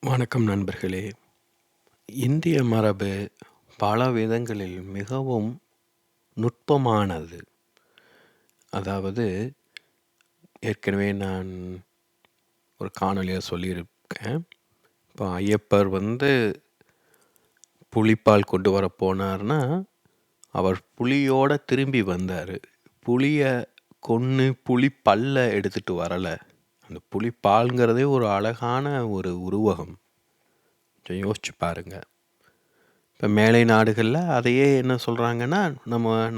வணக்கம் நண்பர்களே. இந்திய மரபு பல விதங்களில் மிகவும் நுட்பமானது. அதாவது ஏற்கனவே நான் ஒரு காணொளியில சொல்லியிருக்கேன். இப்போ ஐயப்பர் புலிப்பால் கொண்டு வர போனார்னா, அவர் புலியோட திரும்பி வந்தார். புலிய கொன்று புலிப்பல்ல எடுத்துகிட்டு வரலை. அந்த புலிப்பால்ங்கிறதே ஒரு அழகான ஒரு உருவகம். கொஞ்சம் யோசிச்சு பாருங்கள். இப்போ மேலை நாடுகளில் அதையே என்ன சொல்கிறாங்கன்னா,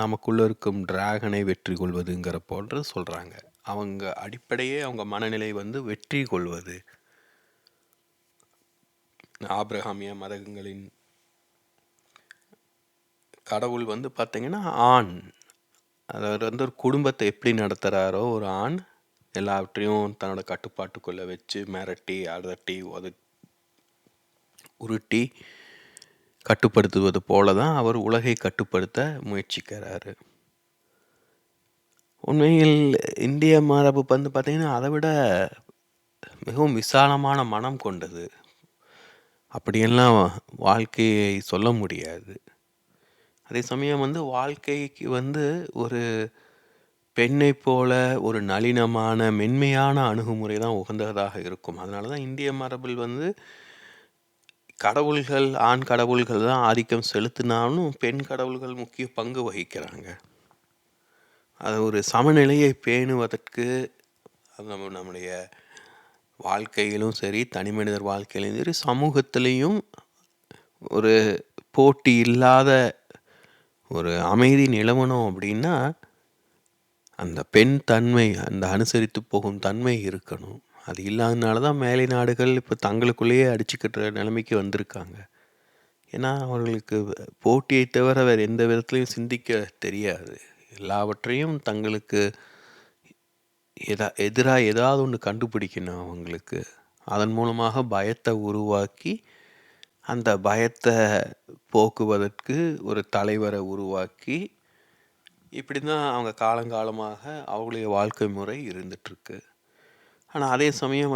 நமக்குள்ளே இருக்கும் டிராகனை வெற்றி கொள்வதுங்கிற போன்று சொல்கிறாங்க. அவங்க அடிப்படையே அவங்க மனநிலை வெற்றி கொள்வது. ஆபிரகாமிய மதங்களின் கடவுள் பார்த்திங்கன்னா ஆண். அதாவது ஒரு குடும்பத்தை எப்படி நடத்துகிறாரோ ஒரு ஆண், எல்லாவற்றையும் தன்னோட கட்டுப்பாட்டுக்குள்ளே வச்சு மிரட்டி அதட்டி உருட்டி கட்டுப்படுத்துவது போல தான் அவர் உலகை கட்டுப்படுத்த முயற்சிக்கிறாரு. உண்மையில் இந்திய மரபு பார்த்திங்கன்னா அதை விட மிகவும் விசாலமான மனம் கொண்டது. அப்படியெல்லாம் வாழ்க்கையை சொல்ல முடியாது. அதே சமயம் வாழ்க்கைக்கு ஒரு பெண்ணை போல ஒரு நளினமான மென்மையான அணுகுமுறை தான் உகந்ததாக இருக்கும். அதனால தான் இந்திய மரபில் கடவுள்கள் ஆண் கடவுள்கள் தான் ஆதிக்கம் செலுத்தினாலும் பெண் கடவுள்கள் முக்கிய பங்கு வகிக்கிறாங்க. அது ஒரு சமநிலையை பேணுவதற்கு நம்முடைய வாழ்க்கையிலும் சரி, தனி மனிதர் வாழ்க்கையிலும் சரி, சமூகத்திலையும் ஒரு போட்டி இல்லாத ஒரு அமைதி நிலவணும் அப்படின்னா அந்த பெண் தன்மை, அந்த அனுசரித்து போகும் தன்மை இருக்கணும். அது இல்லாதனால தான் மேலை நாடுகள் இப்போ தங்களுக்குள்ளேயே அடிச்சுக்கிற நிலைமைக்கு வந்திருக்காங்க. ஏன்னா அவர்களுக்கு போட்டியை தவிர வேறு எந்த விதத்துலையும் சிந்திக்க தெரியாது. எல்லாவற்றையும் தங்களுக்கு எதிராக ஏதாவது ஒன்று கண்டுபிடிக்கணும் அவங்களுக்கு. அதன் மூலமாக பயத்தை உருவாக்கி அந்த பயத்தை போக்குவதற்கு ஒரு தலைவரை உருவாக்கி இப்படி தான் அவங்க காலங்காலமாக அவங்களுடைய வாழ்க்கை முறை இருந்துகிட்ருக்கு. ஆனால் அதே சமயம்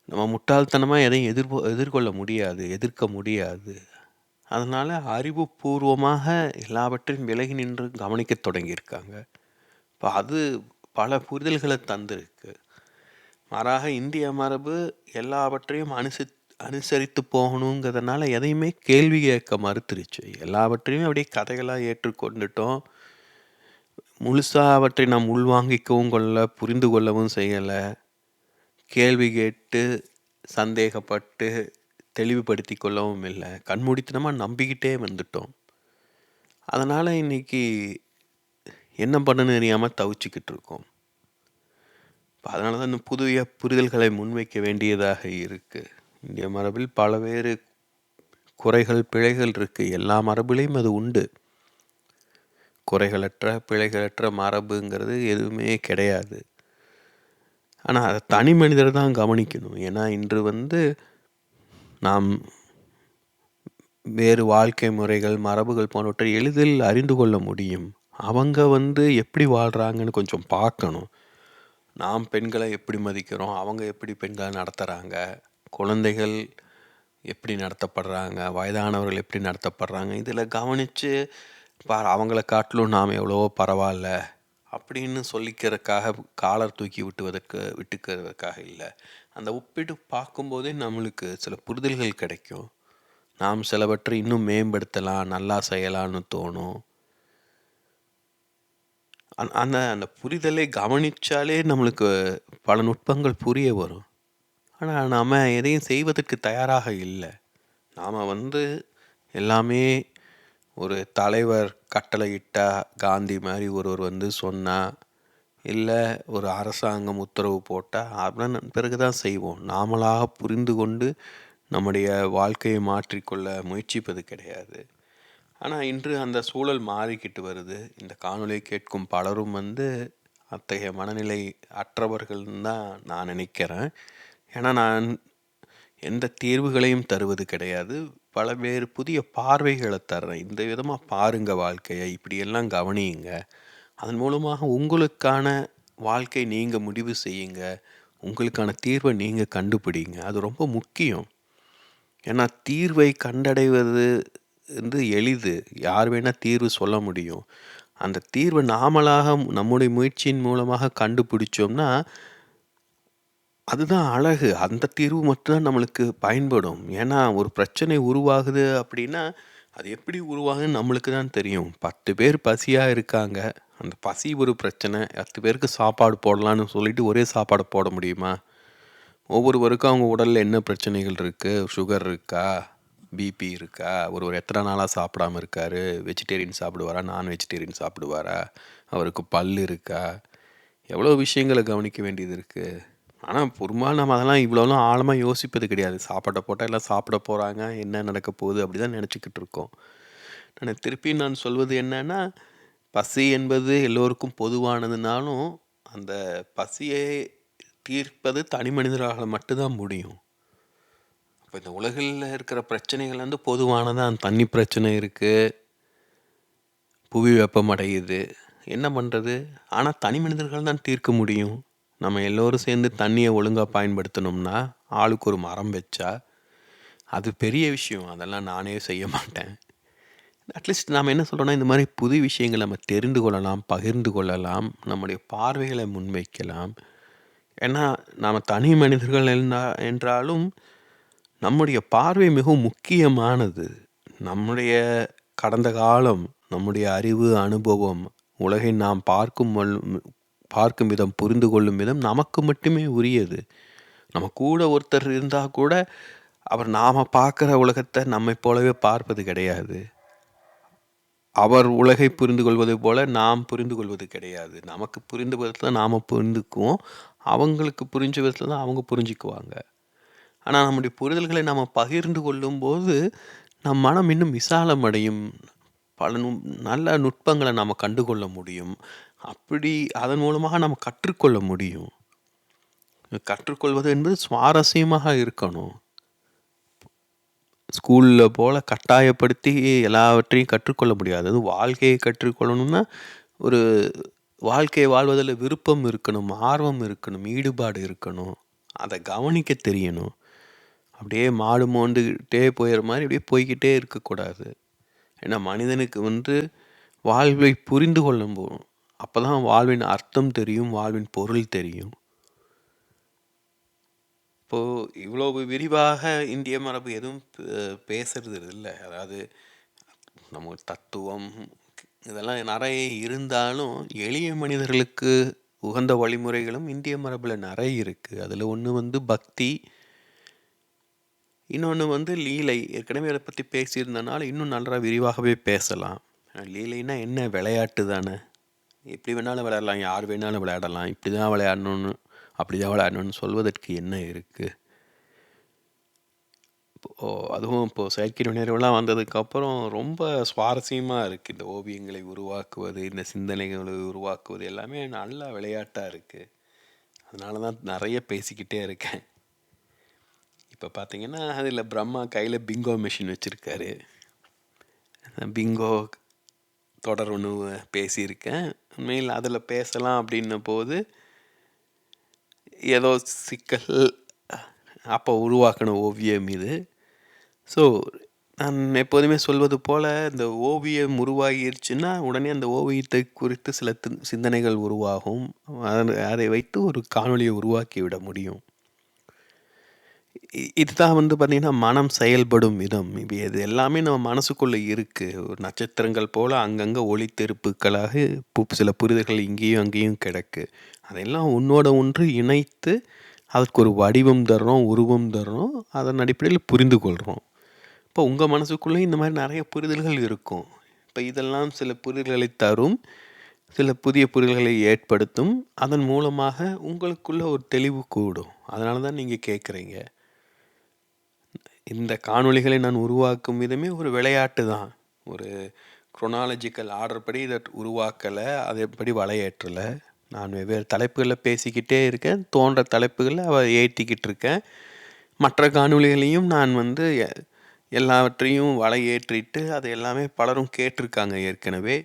நம்ம முட்டாள்தனமாக எதையும் எதிர்கொள்ள முடியாது, எதிர்க்க முடியாது. அதனால் அறிவுபூர்வமாக எல்லாவற்றையும் விலகி நின்று கவனிக்க தொடங்கியிருக்காங்க. இப்போ அது பல புரிதல்களை தந்திருக்கு. மாறாக இந்திய மரபு எல்லாவற்றையும் அனுசரித்து போகணுங்கிறதுனால எதையுமே கேள்வி கேட்க மறுத்துருச்சு. எல்லாவற்றையுமே அப்படியே கதைகளாக ஏற்றுக்கொண்டுட்டோம். முழுசாக அவற்றை நாம் உள்வாங்கிக்கவும் புரிந்து கொள்ளவும் செய்யலை. கேள்வி கேட்டு சந்தேகப்பட்டு தெளிவுபடுத்தி கொள்ளவும் இல்லை. கண்மூடித்தனமாக நம்பிக்கிட்டே வந்துட்டோம். அதனால் இன்றைக்கி என்ன பண்ணணும்னு தெரியாமல் தவிச்சிக்கிட்டு இருக்கோம். அதனால தான் இன்னும் புதிய புரிதல்களை முன்வைக்க வேண்டியதாக இருக்குது. இந்திய மரபில் பலவேறு குறைகள் பிழைகள் இருக்குது. எல்லா மரபுலையும் அது உண்டு. குறைகளற்ற பிழைகளற்ற மரபுங்கிறது எதுவுமே கிடையாது. ஆனால் அதை தனி மனிதர் தான் கவனிக்கணும். ஏன்னா இன்று நாம் வேறு வாழ்க்கை முறைகள் மரபுகள் போன்றவற்றை எளிதில் அறிந்து கொள்ள முடியும். அவங்க எப்படி வாழ்கிறாங்கன்னு கொஞ்சம் பார்க்கணும். நாம் பெண்களை எப்படி மதிக்கிறோம், அவங்க எப்படி பெண்களை நடத்துகிறாங்க, குழந்தைகள் எப்படி நடத்தப்படுறாங்க, வயதானவர்கள் எப்படி நடத்தப்படுறாங்க, இதில் கவனித்து அவங்கள காட்டிலும் நாம் எவ்வளவோ பரவாயில்ல அப்படின்னு சொல்லிக்கிறதுக்காக காலர் தூக்கி விட்டுக்கிறதுக்காக இல்லை. அந்த ஒப்பிட்டு பார்க்கும்போதே நம்மளுக்கு சில புரிதல்கள் கிடைக்கும். நாம் சிலவற்றை இன்னும் மேம்படுத்தலாம், நல்லா செய்யலான்னு தோணும். அந்த புரிதலை கவனித்தாலே நம்மளுக்கு பல நுட்பங்கள் புரிய வரும். ஆனால் நாம் எதையும் செய்வதற்கு தயாராக இல்லை. நாம் எல்லாமே ஒரு தலைவர் கட்டளையிட்டால் காந்தி மாதிரி ஒருவர் சொன்னால், இல்லை ஒரு அரசாங்கம் உத்தரவு போட்டால் அதன் பிறகு தான் செய்வோம். நாமளாக புரிந்து கொண்டு நம்முடைய வாழ்க்கையை மாற்றிக்கொள்ள முயற்சிப்பது கிடையாது. ஆனால் இன்று அந்த சூழல் மாறிக்கிட்டு வருது. இந்த காணொலியை கேட்கும் பலரும் அத்தகைய மனநிலை அற்றவர்கள்னு தான் நான் நினைக்கிறேன். ஏன்னா நான் எந்த தீர்வுகளையும் தருவது கிடையாது. பலவேறு புதிய பார்வைகளை தர்றேன். இந்த விதமாக பாருங்கள் வாழ்க்கையை, இப்படியெல்லாம் கவனியுங்க. அதன் மூலமாக உங்களுக்கான வாழ்க்கை நீங்கள் முடிவு செய்யுங்க. உங்களுக்கான தீர்வை நீங்க கண்டுபிடிங்க. அது ரொம்ப முக்கியம். ஏன்னா தீர்வை கண்டடைவது வந்து எளிது. யார் வேணா தீர்வு சொல்ல முடியும். அந்த தீர்வை நாமளாக நம்முடைய முயற்சியின் மூலமாக கண்டுபிடிச்சோம்னா, அதுதான் அழகு. அந்த தீர்வு மட்டும் தான் நம்மளுக்கு பயன்படும். ஏன்னா ஒரு பிரச்சனை உருவாகுது அப்படின்னா, அது எப்படி உருவாகுதுன்னு நம்மளுக்கு தான் தெரியும். 10 பேர் பசியா இருக்காங்க. அந்த பசி ஒரு பிரச்சனை. 10 பேருக்கு சாப்பாடு போடலான்னு சொல்லிட்டு ஒரே சாப்பாட போட முடியுமா? ஒவ்வொருவருக்கும் அவங்க உடல்ல என்ன பிரச்சனைகள் இருக்கு? சுகர் இருக்கா? பிபி இருக்கா? ஒருவர் எத்தனை நாளா சாப்பிடாம இருக்காரு? வெஜிடேரியன் சாப்பிடுவாரா? நான் வெஜிடேரியன் சாப்பிடுவாரா? அவருக்கு பல் இருக்கா? எவ்வளோ விஷயங்கள கவனிக்க வேண்டியது இருக்கு. ஆனா பெரும்பாலும் நம்ம அதெல்லாம் இவ்வளோலாம் ஆழமா யோசிப்பது கிடையாது. சாப்பாட்ட போட்டா எல்லாம் சாப்பிட போறாங்க. என்ன நடக்க போகுது? அப்படிதான் நெனச்சுக்கிட்டு இருக்கோம். திருப்பி நான் சொல்வது என்னன்னா, பசி என்பது எல்லோருக்கும் பொதுவானதுனாலும், அந்த பசியை தீர்ப்பது தனி மனிதரால மட்டும் தான் முடியும். அப்ப இந்த உலகில இருக்கிற பிரச்சனைகள் வந்து பொதுவானதான். தண்ணி பிரச்சனை இருக்கு. புவி வெப்பமடையுது. என்ன பண்றது? ஆனா தனி மனிதர்கள் தான் தீர்க்க முடியும். நம்ம எல்லோரும் சேர்ந்து தண்ணிய ஒழுங்கா பயன்படுத்தணும்னா, ஆளுக்கு ஒரு மரம் வச்சா, அது பெரிய விஷயம். அதெல்லாம் நானே செய்ய மாட்டேன். அட்லீஸ்ட் நாம என்ன சொல்றோம்னா, இந்த மாரி புது விஷயங்கள நம்ம தெரிந்து கொள்ளலாம், பகிர்ந்து கொள்ளலாம், நம்முடைய பார்வைகளை முன்வைக்கலாம். ஏன்னா, நாம தனி மனிதர்கள் என்றாலும், நம்முடைய பார்வை மிகவும் முக்கியமானது. நம்முடைய கடந்த காலம், நம்முடைய அறிவு, அனுபவம், உலகை நாம் பார்க்கும் விதம், புரிந்து கொள்ளும் விதம் நமக்கு மட்டுமே உரியது. நம்ம கூட ஒருத்தர் இருந்தா கூட, அவர் நாம பார்க்குற உலகத்த நம்மைப் போலவே பார்ப்பது கிடையாது. அவர் உலகை புரிந்து கொள்வது போல நாம் புரிந்து கொள்வது கிடையாது. நமக்கு புரிந்த விதத்துல நாம புரிந்துக்குவோம். அவங்களுக்கு புரிஞ்ச விதத்துல தான் அவங்க புரிஞ்சுக்குவாங்க. ஆனா நம்முடைய புரிதல்களை நாம பகிர்ந்து கொள்ளும்போது, நம் மனம் இன்னும் விசாலமடையும். பல நல்ல நுட்பங்கள நாம கண்டுகொள்ள முடியும். அப்படி அதன் மூலமாக நம்ம கற்றுக்கொள்ள முடியும். கற்றுக்கொள்வது என்பது சுவாரஸ்யமாக இருக்கணும். ஸ்கூல்ல போல கட்டாயப்படுத்தி எல்லாவற்றையும் கற்றுக்கொள்ள முடியாது. அதுவும் வாழ்க்கையை கற்றுக்கொள்ளணும்னா, ஒரு வாழ்க்கையை வாழ்வதில விருப்பம் இருக்கணும், ஆர்வம் இருக்கணும், ஈடுபாடு இருக்கணும். அத கவனிக்க தெரியணும். அப்படியே மாடு மோண்டுகிட்டே போயிற மாரி அப்படியே போய்க்கிட்டே இருக்கக்கூடாது. ஏன்னா மனிதனுக்கு வந்து வாழ்வை புரிந்து கொள்ளும் அப்பதான் வாழ்வின் அர்த்தம் தெரியும், வாழ்வின் பொருள் தெரியும். இப்போ இவ்வளவு விரிவாக இந்திய மரபு எதுவும் பேசுறது இல்ல. அதாவது நம்ம தத்துவம் இதெல்லாம் நெறைய இருந்தாலும், எளிய மனிதர்களுக்கு உகந்த வழிமுறைகளும் இந்திய மரபுல நெறைய இருக்கு. அதுல ஒண்ணு வந்து பக்தி. இன்னொன்னு வந்து லீலை. ஏற்கனவே அத பத்தி பேசியிருந்தனால, இன்னும் நல்லா விரிவாகவே பேசலாம். லீலைன்னா என்ன? விளையாட்டு தானே. எப்படி வேணாலும் விளையாடலாம். யார் வேணாலும் விளையாடலாம். இப்படிதான் விளையாடணும்னு, அப்படிதான் விளையாடணும்னு சொல்வதற்கு என்ன இருக்கு? அதுவும் இப்போ செயற்கை நுண்ணறிவுலாம் வந்ததுக்கப்புறம் ரொம்ப சுவாரஸ்யமா இருக்கு. இந்த ஓவியங்களை உருவாக்குவது, இந்த சிந்தனைகளை உருவாக்குவது எல்லாமே நல்ல விளையாட்டா இருக்கு. அதனால தான் நெறைய பேசிக்கிட்டே இருக்கேன். இப்ப பார்த்தீங்கன்னா, அதில பிரம்மா கையில பிங்கோ மெஷின் வச்சிருக்காரு. பிங்கோ தொடர் ஒண்ணு பேசியிருக்கேன். உண்மையில் அதில பேசலாம் அப்படின்னபோது, ஏதோ சிக்கல் அப்போ உருவாக்கின ஓவியம் இது. ஸோ, நான் எப்போதுமே சொல்வது போல, இந்த ஓவியம் உருவாகிருச்சுன்னா, உடனே அந்த ஓவியத்தை குறித்து சில சிந்தனைகள் உருவாகும். அதை வைத்து ஒரு காணொளியை உருவாக்கிவிட முடியும். இதுதான் வந்து பார்த்தீங்கன்னா, மனம் செயல்படும் விதம். இது எல்லாமே நம்ம மனசுக்குள்ள இருக்கு. ஒரு நட்சத்திரங்கள் போல அங்கங்க ஒளித்தெருப்புக்களாக சில புரிதல்கள் இங்கேயும், அங்கேயும் கிடக்கு. அதெல்லாம் ஒண்ணோட ஒன்று இணைத்து, அதற்கு ஒரு வடிவம் தர்றோம், உருவம் தர்றோம். அதன் அடிப்படையில் புரிந்து கொள்றோம். இப்போ உங்க மனசுக்குள்ளேயும் இந்த மாரி நெறைய புரிதல்கள் இருக்கும். இப்ப இதெல்லாம் சில புரிதல்களை தரும். சில புதிய புரிதல்களை ஏற்படுத்தும். அதன் மூலமாக உங்களுக்குள்ள ஒரு தெளிவு கூடும். அதனால தான் நீங்க கேட்குறீங்க. இந்த காணொளிகளை நான் உருவாக்கும் விதமே ஒரு விளையாட்டு தான். ஒரு குரோனாலஜிக்கல் ஆர்டர் படி இத உருவாக்கல. அதன்படி வலையேற்றல. நான் வெவ்வேறு தலைப்புகள்ல பேசிக்கிட்டே இருக்கேன். தோன்ற தலைப்புகள்ல ஏத்திக்கிட்டு இருக்கேன். மற்ற காணொளிகளையும் நான் வந்து எல்லாவற்றையும் வலை ஏற்றிட்டு, அது எல்லாமே பலரும் கேட்டிருக்காங்க ஏற்கனவே.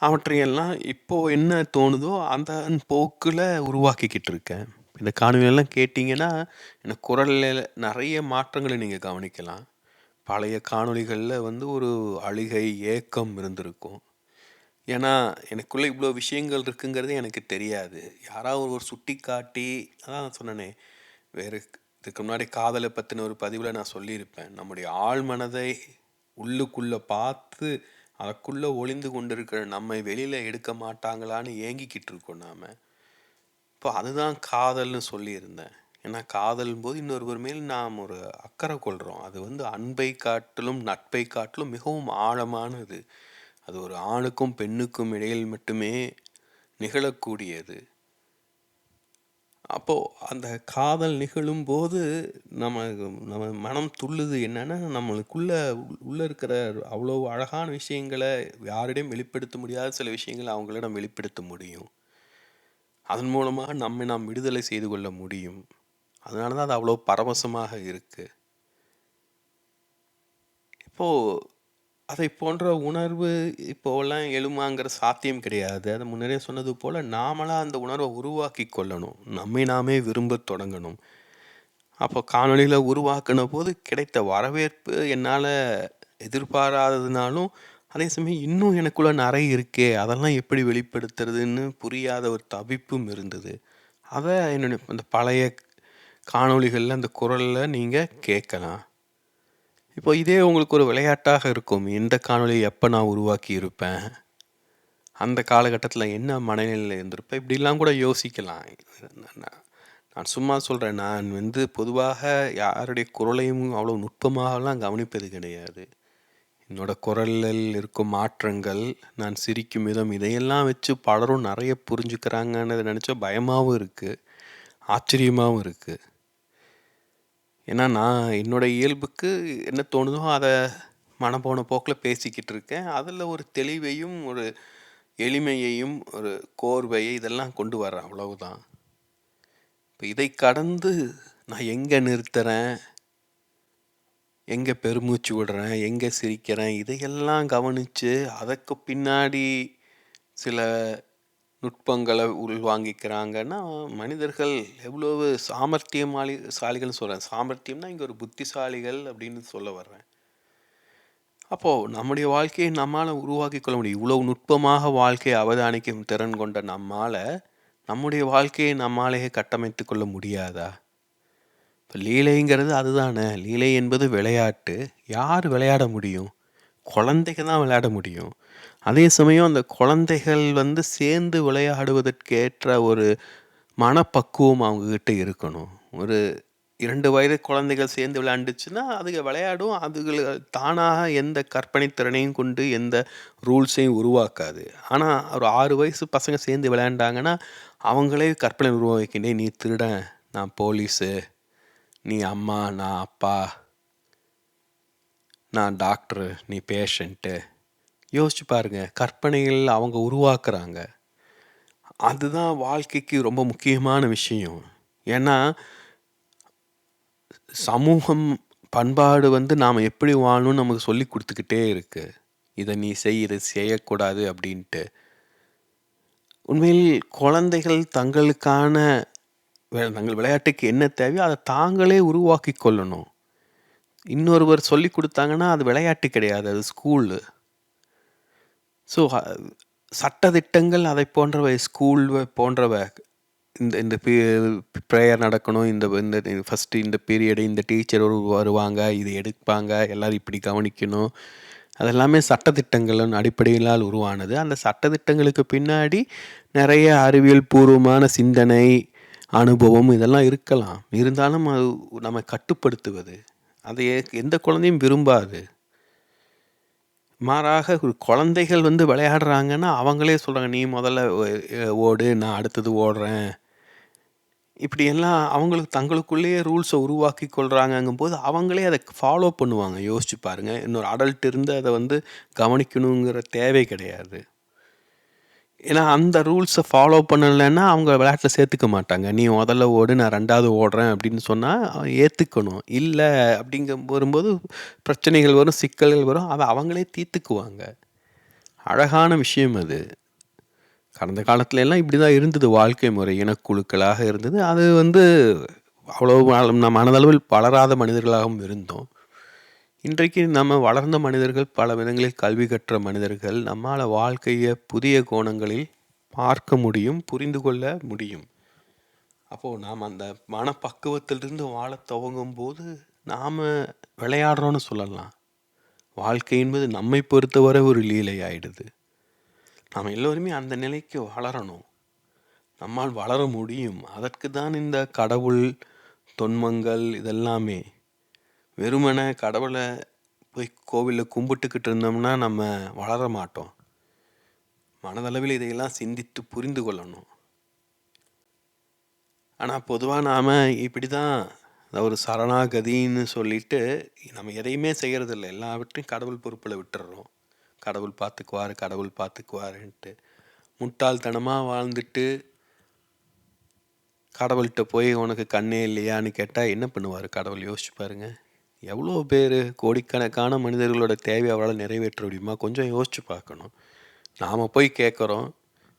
அவற்றையெல்லாம் இப்போ என்ன தோணுதோ, அந்த போக்குல உருவாக்கிக்கிட்டு இருக்கேன். இந்த காணொலியெல்லாம் கேட்டீங்கன்னா, எனக்கு குரல்ல நெறைய மாற்றங்கள நீங்க கவனிக்கலாம். பழைய காணொளிகள்ல வந்து ஒரு அழுகை, ஏக்கம் இருந்திருக்கும். ஏன்னா, எனக்குள்ள இவ்ளோ விஷயங்கள் இருக்குங்கிறதே எனக்கு தெரியாது. யாராவது ஒரு சுட்டிக்காட்டி அதான் சொன்னேனே, வேறு இதுக்கு முன்னாடி காதல பத்தின ஒரு பதிவுல நான் சொல்லியிருப்பேன். நம்முடைய ஆழ் மனதை உள்ளுக்குள்ள பார்த்து, அதற்குள்ள ஒளிந்து கொண்டிருக்கிற நம்மை வெளியில எடுக்க மாட்டாங்களான்னு ஏங்கிக்கிட்டு இருக்கோம் நாம. இப்போ அதுதான் காதல்னு சொல்லியிருந்தேன். ஏன்னா காதல்ம்போது இன்னொருவர் மேல் நாம் ஒரு அக்கறை கொள்றோம். அது வந்து அன்பை காட்டிலும், நட்பை காட்டிலும் மிகவும் ஆழமானது. அது ஒரு ஆணுக்கும், பெண்ணுக்கும் இடையில் மட்டுமே நிகழக்கூடியது. அப்போ அந்த காதல் நிகழும்போது நம்ம நம்ம மனம் துள்ளுது. என்னன்னா, நம்மளுக்குள்ள உள்ள இருக்கிற அவ்வளோ அழகான விஷயங்கள யாரிடமும் வெளிப்படுத்த முடியாத சில விஷயங்கள அவங்களிடம் வெளிப்படுத்த முடியும். அதன் மூலமாக நம்மை நாம் விடுதலை செய்து கொள்ள முடியும். அதனால தான் அது அவ்வளோ பரவசமாக இருக்கு. இப்போ அதை போன்ற உணர்வு இப்போலாம் எழுமாங்கிற சாத்தியம் கிடையாது. அது முன்னரே சொன்னது போல நாமளா அந்த உணர்வை உருவாக்கி கொள்ளணும். நம்மை நாமே விரும்பத் தொடங்கணும். அப்போ காணொளியில உருவாக்குன போது கிடைத்த வரவேற்பு என்னால எதிர்பாராததுனாலும், அதே சமயம் இன்னும் எனக்குள்ள நெறைய இருக்கே! அதெல்லாம் எப்படி வெளிப்படுத்துறதுன்னு புரியாத ஒரு தவிப்பும் இருந்தது. அத என்னுடைய அந்த பழைய காணொளிகள்ல அந்த குரல்ல நீங்க கேட்கலாம். இப்போ இதே உங்களுக்கு ஒரு விளையாட்டாக இருக்கும். எந்த காணொளிய எப்ப நான் உருவாக்கி இருப்பேன்? அந்த காலகட்டத்தில என்ன மனநிலையில இருந்திருப்பேன்? இப்படிலாம் கூட யோசிக்கலாம். நான் நான் சும்மா சொல்றேன். நான் வந்து பொதுவாக யாருடைய குரலையும் அவ்வளோ நுட்பமாகலாம் கவனிப்பது கிடையாது. என்னோட குரலில் இருக்கும் மாற்றங்கள், நான் சிரிக்கும் விதம் இதையெல்லாம் வச்சு பலரும் நெறைய புரிஞ்சுக்கிறாங்கன்னு நெனச்சா பயமாவும் இருக்கு. ஆச்சரியமாவும் இருக்கு. ஏன்னா நான் என்னோட இயல்புக்கு என்ன தோணுதோ அத மனம் போன போக்குல பேசிக்கிட்டு இருக்கேன். அதில ஒரு தெளிவையும், ஒரு எளிமையையும், ஒரு கோர்வையை இதெல்லாம் கொண்டு வரேன் அவ்வளவுதான். இப்ப இதை கடந்து நான் எங்க நிறுத்துறேன்? எங்க பெருமூச்சு விடுறேன்? எங்க சிரிக்கிறேன்? இதையெல்லாம் கவனிச்சு, அதற்கு பின்னாடி சில நுட்பங்கள உள்வாங்கிக்கிறாங்கன்னா, மனிதர்கள் எவ்வளவு சாலிகள்னு சொல்றேன். சாமர்த்தியம்னா இங்க ஒரு புத்திசாலிகள் அப்படின்னு சொல்ல வர்றேன். அப்போ நம்முடைய வாழ்க்கையை நம்மால உருவாக்கிக் கொள்ள முடியும். இவ்வளவு நுட்பமாக வாழ்க்கையை அவதானிக்கும் திறன் கொண்ட நம்மால, நம்முடைய வாழ்க்கையை நம்மாலேயே கட்டமைத்துக் கொள்ள முடியாதா? இப்ப லீலைங்கிறது அதுதானே. லீலை என்பது விளையாட்டு. யார் விளையாட முடியும்? குழந்தைங்க தான் விளையாட முடியும். அதே சமயம் அந்த குழந்தைகள் வந்து சேர்ந்து விளையாடுவதற்கேற்ற ஒரு மனப்பக்குவம் அவங்ககிட்ட இருக்கணும். ஒரு 2 வயது குழந்தைகள் சேர்ந்து விளையாண்டுச்சுன்னா, அதுக விளையாடும். அதுகள தானாக எந்த கற்பனை திறனையும் கொண்டு எந்த ரூல்ஸையும் உருவாக்காது. ஆனா, ஒரு 6 வயசு பசங்க சேர்ந்து விளையாண்டாங்கன்னா, அவங்களே கற்பனை உருவாக்கின்னு, "நீ திருடன், நான் போலீஸு, நீ அம்மா, நான் அப்பா, நான் டாக்டரு, நீ பேஷண்ட்டு." யோசிச்சு பாருங்க. கற்பனைகள் அவங்க உருவாக்குறாங்க. அதுதான் வாழ்க்கைக்கு ரொம்ப முக்கியமான விஷயம். ஏன்னா, சமூகம், பண்பாடு வந்து நாம எப்படி வாழணும்னு நமக்கு சொல்லிக் குடுத்துக்கிட்டே இருக்கு. இத நீ செய், இத செய்யக்கூடாது அப்படின்ட்டு. உண்மையில் குழந்தைகள் தங்களுக்கான தங்கள் விளையாட்டுக்கு என்ன தேவையோ அத தாங்களே உருவாக்கிக் கொள்ளணும். இன்னொருவர் சொல்லிக் குடுத்தாங்கன்னா, அது விளையாட்டு கிடையாது. அது ஸ்கூலு. ஸோ, சட்டதிட்டங்கள் அதைப் போன்றவை ஸ்கூல் போன்றவை. இந்த இந்த பிரேயர் நடக்கணும். இந்த இந்த ஃபர்ஸ்ட்டு இந்த பீரியடு இந்த டீச்சர் வருவாங்க. இது எடுப்பாங்க. எல்லாரும் இப்படி கவனிக்கணும். அதெல்லாமே சட்டதிட்டங்களின் அடிப்படையிலால் உருவானது. அந்த சட்டதிட்டங்களுக்கு பின்னாடி நெறைய அறிவியல் பூர்வமான சிந்தனை, அனுபவம் இதெல்லாம் இருக்கலாம். இருந்தாலும் அது நம்மை கட்டுப்படுத்துவது. அதை எந்த குழந்தையும் விரும்பாது. மாறாக குழந்தைகள் வந்து விளையாடுறாங்கன்னா, அவங்களே சொல்றாங்க, "நீ முதல்ல ஓடு, நான் அடுத்தது ஓடுறேன்." இப்படியெல்லாம் அவங்களுக்கு தங்களுக்குள்ளேயே ரூல்ஸ உருவாக்கிக் கொள்றாங்கங்கும்போது, அவங்களே அத ஃபாலோ பண்ணுவாங்க. யோசிச்சு பாருங்க. இன்னொரு அடல்ட் இருந்து அத வந்து கவனிக்கணுங்கிற தேவை கிடையாது. ஏன்னா, அந்த ரூல்ஸ ஃபாலோ பண்ணலன்னா, அவங்க விளையாட்டுல சேர்த்துக்க மாட்டாங்க. "நீ முதல்ல ஓடு, நான் 2வது ஓடுறேன்." அப்படின்னு சொன்னா ஏத்துக்கணும். இல்ல வரும்போது பிரச்சனைகள் வரும், சிக்கல்கள் வரும். அத அவங்களே தீர்த்துக்குவாங்க. அழகான விஷயம் அது. கடந்த காலத்துல எல்லாம் இப்படி தான் இருந்தது வாழ்க்கை முறை. இனக்குழுக்களாக இருந்தது. அது வந்து அவ்வளவு நம் மனதளவில் வளராத மனிதர்களாகவும் இருந்தோம். இன்றைக்கு நம்ம வளர்ந்த மனிதர்கள், பல விதங்களில் கல்வி கற்ற மனிதர்கள், நம்மால வாழ்க்கையை புதிய கோணங்களில் பார்க்க முடியும், புரிந்து கொள்ள முடியும். அப்போது நாம் அந்த மனப்பக்குவத்திலிருந்து வாழ துவங்கும் போது நாம் விளையாடுறோன்னு சொல்லலாம். வாழ்க்கை என்பது நம்மை பொறுத்தவரை ஒரு லீலை ஆயிடுது. நாம் எல்லோருமே அந்த நிலைக்கு வளரணும். நம்மால் வளர முடியும். அதற்கு தான் இந்த கடவுள், தொன்மங்கள் இதெல்லாமே. வெறுமனே கடவுளை போய் கோவிலில் கும்பிட்டுக்கிட்டு இருந்தோம்னா நம்ம வளர மாட்டோம். மனதளவில் இதையெல்லாம் சிந்தித்து புரிந்து கொள்ளணும். ஆனால் பொதுவாக நாம் இப்படி தான் ஒரு சரணாகதின்னு சொல்லிட்டு நம்ம எதையுமே செய்கிறதில்ல. எல்லாவற்றையும் கடவுள் பொறுப்பில் விட்டுடுறோம். கடவுள் பார்த்துக்குவார், கடவுள் பார்த்துக்குவாருன்ட்டு முட்டாள்தனமாக வாழ்ந்துட்டு கடவுள்கிட்ட போய் உனக்கு கண்ணே இல்லையான்னு கேட்டால் என்ன பண்ணுவார் கடவுள்? யோசிச்சு பாருங்க. எவ்வளோ பேர், கோடிக்கணக்கான மனிதர்களோட தேவை அவரால் நிறைவேற்ற முடியுமா? கொஞ்சம் யோசிச்சு பார்க்கணும். நாம் போய் கேட்குறோம்.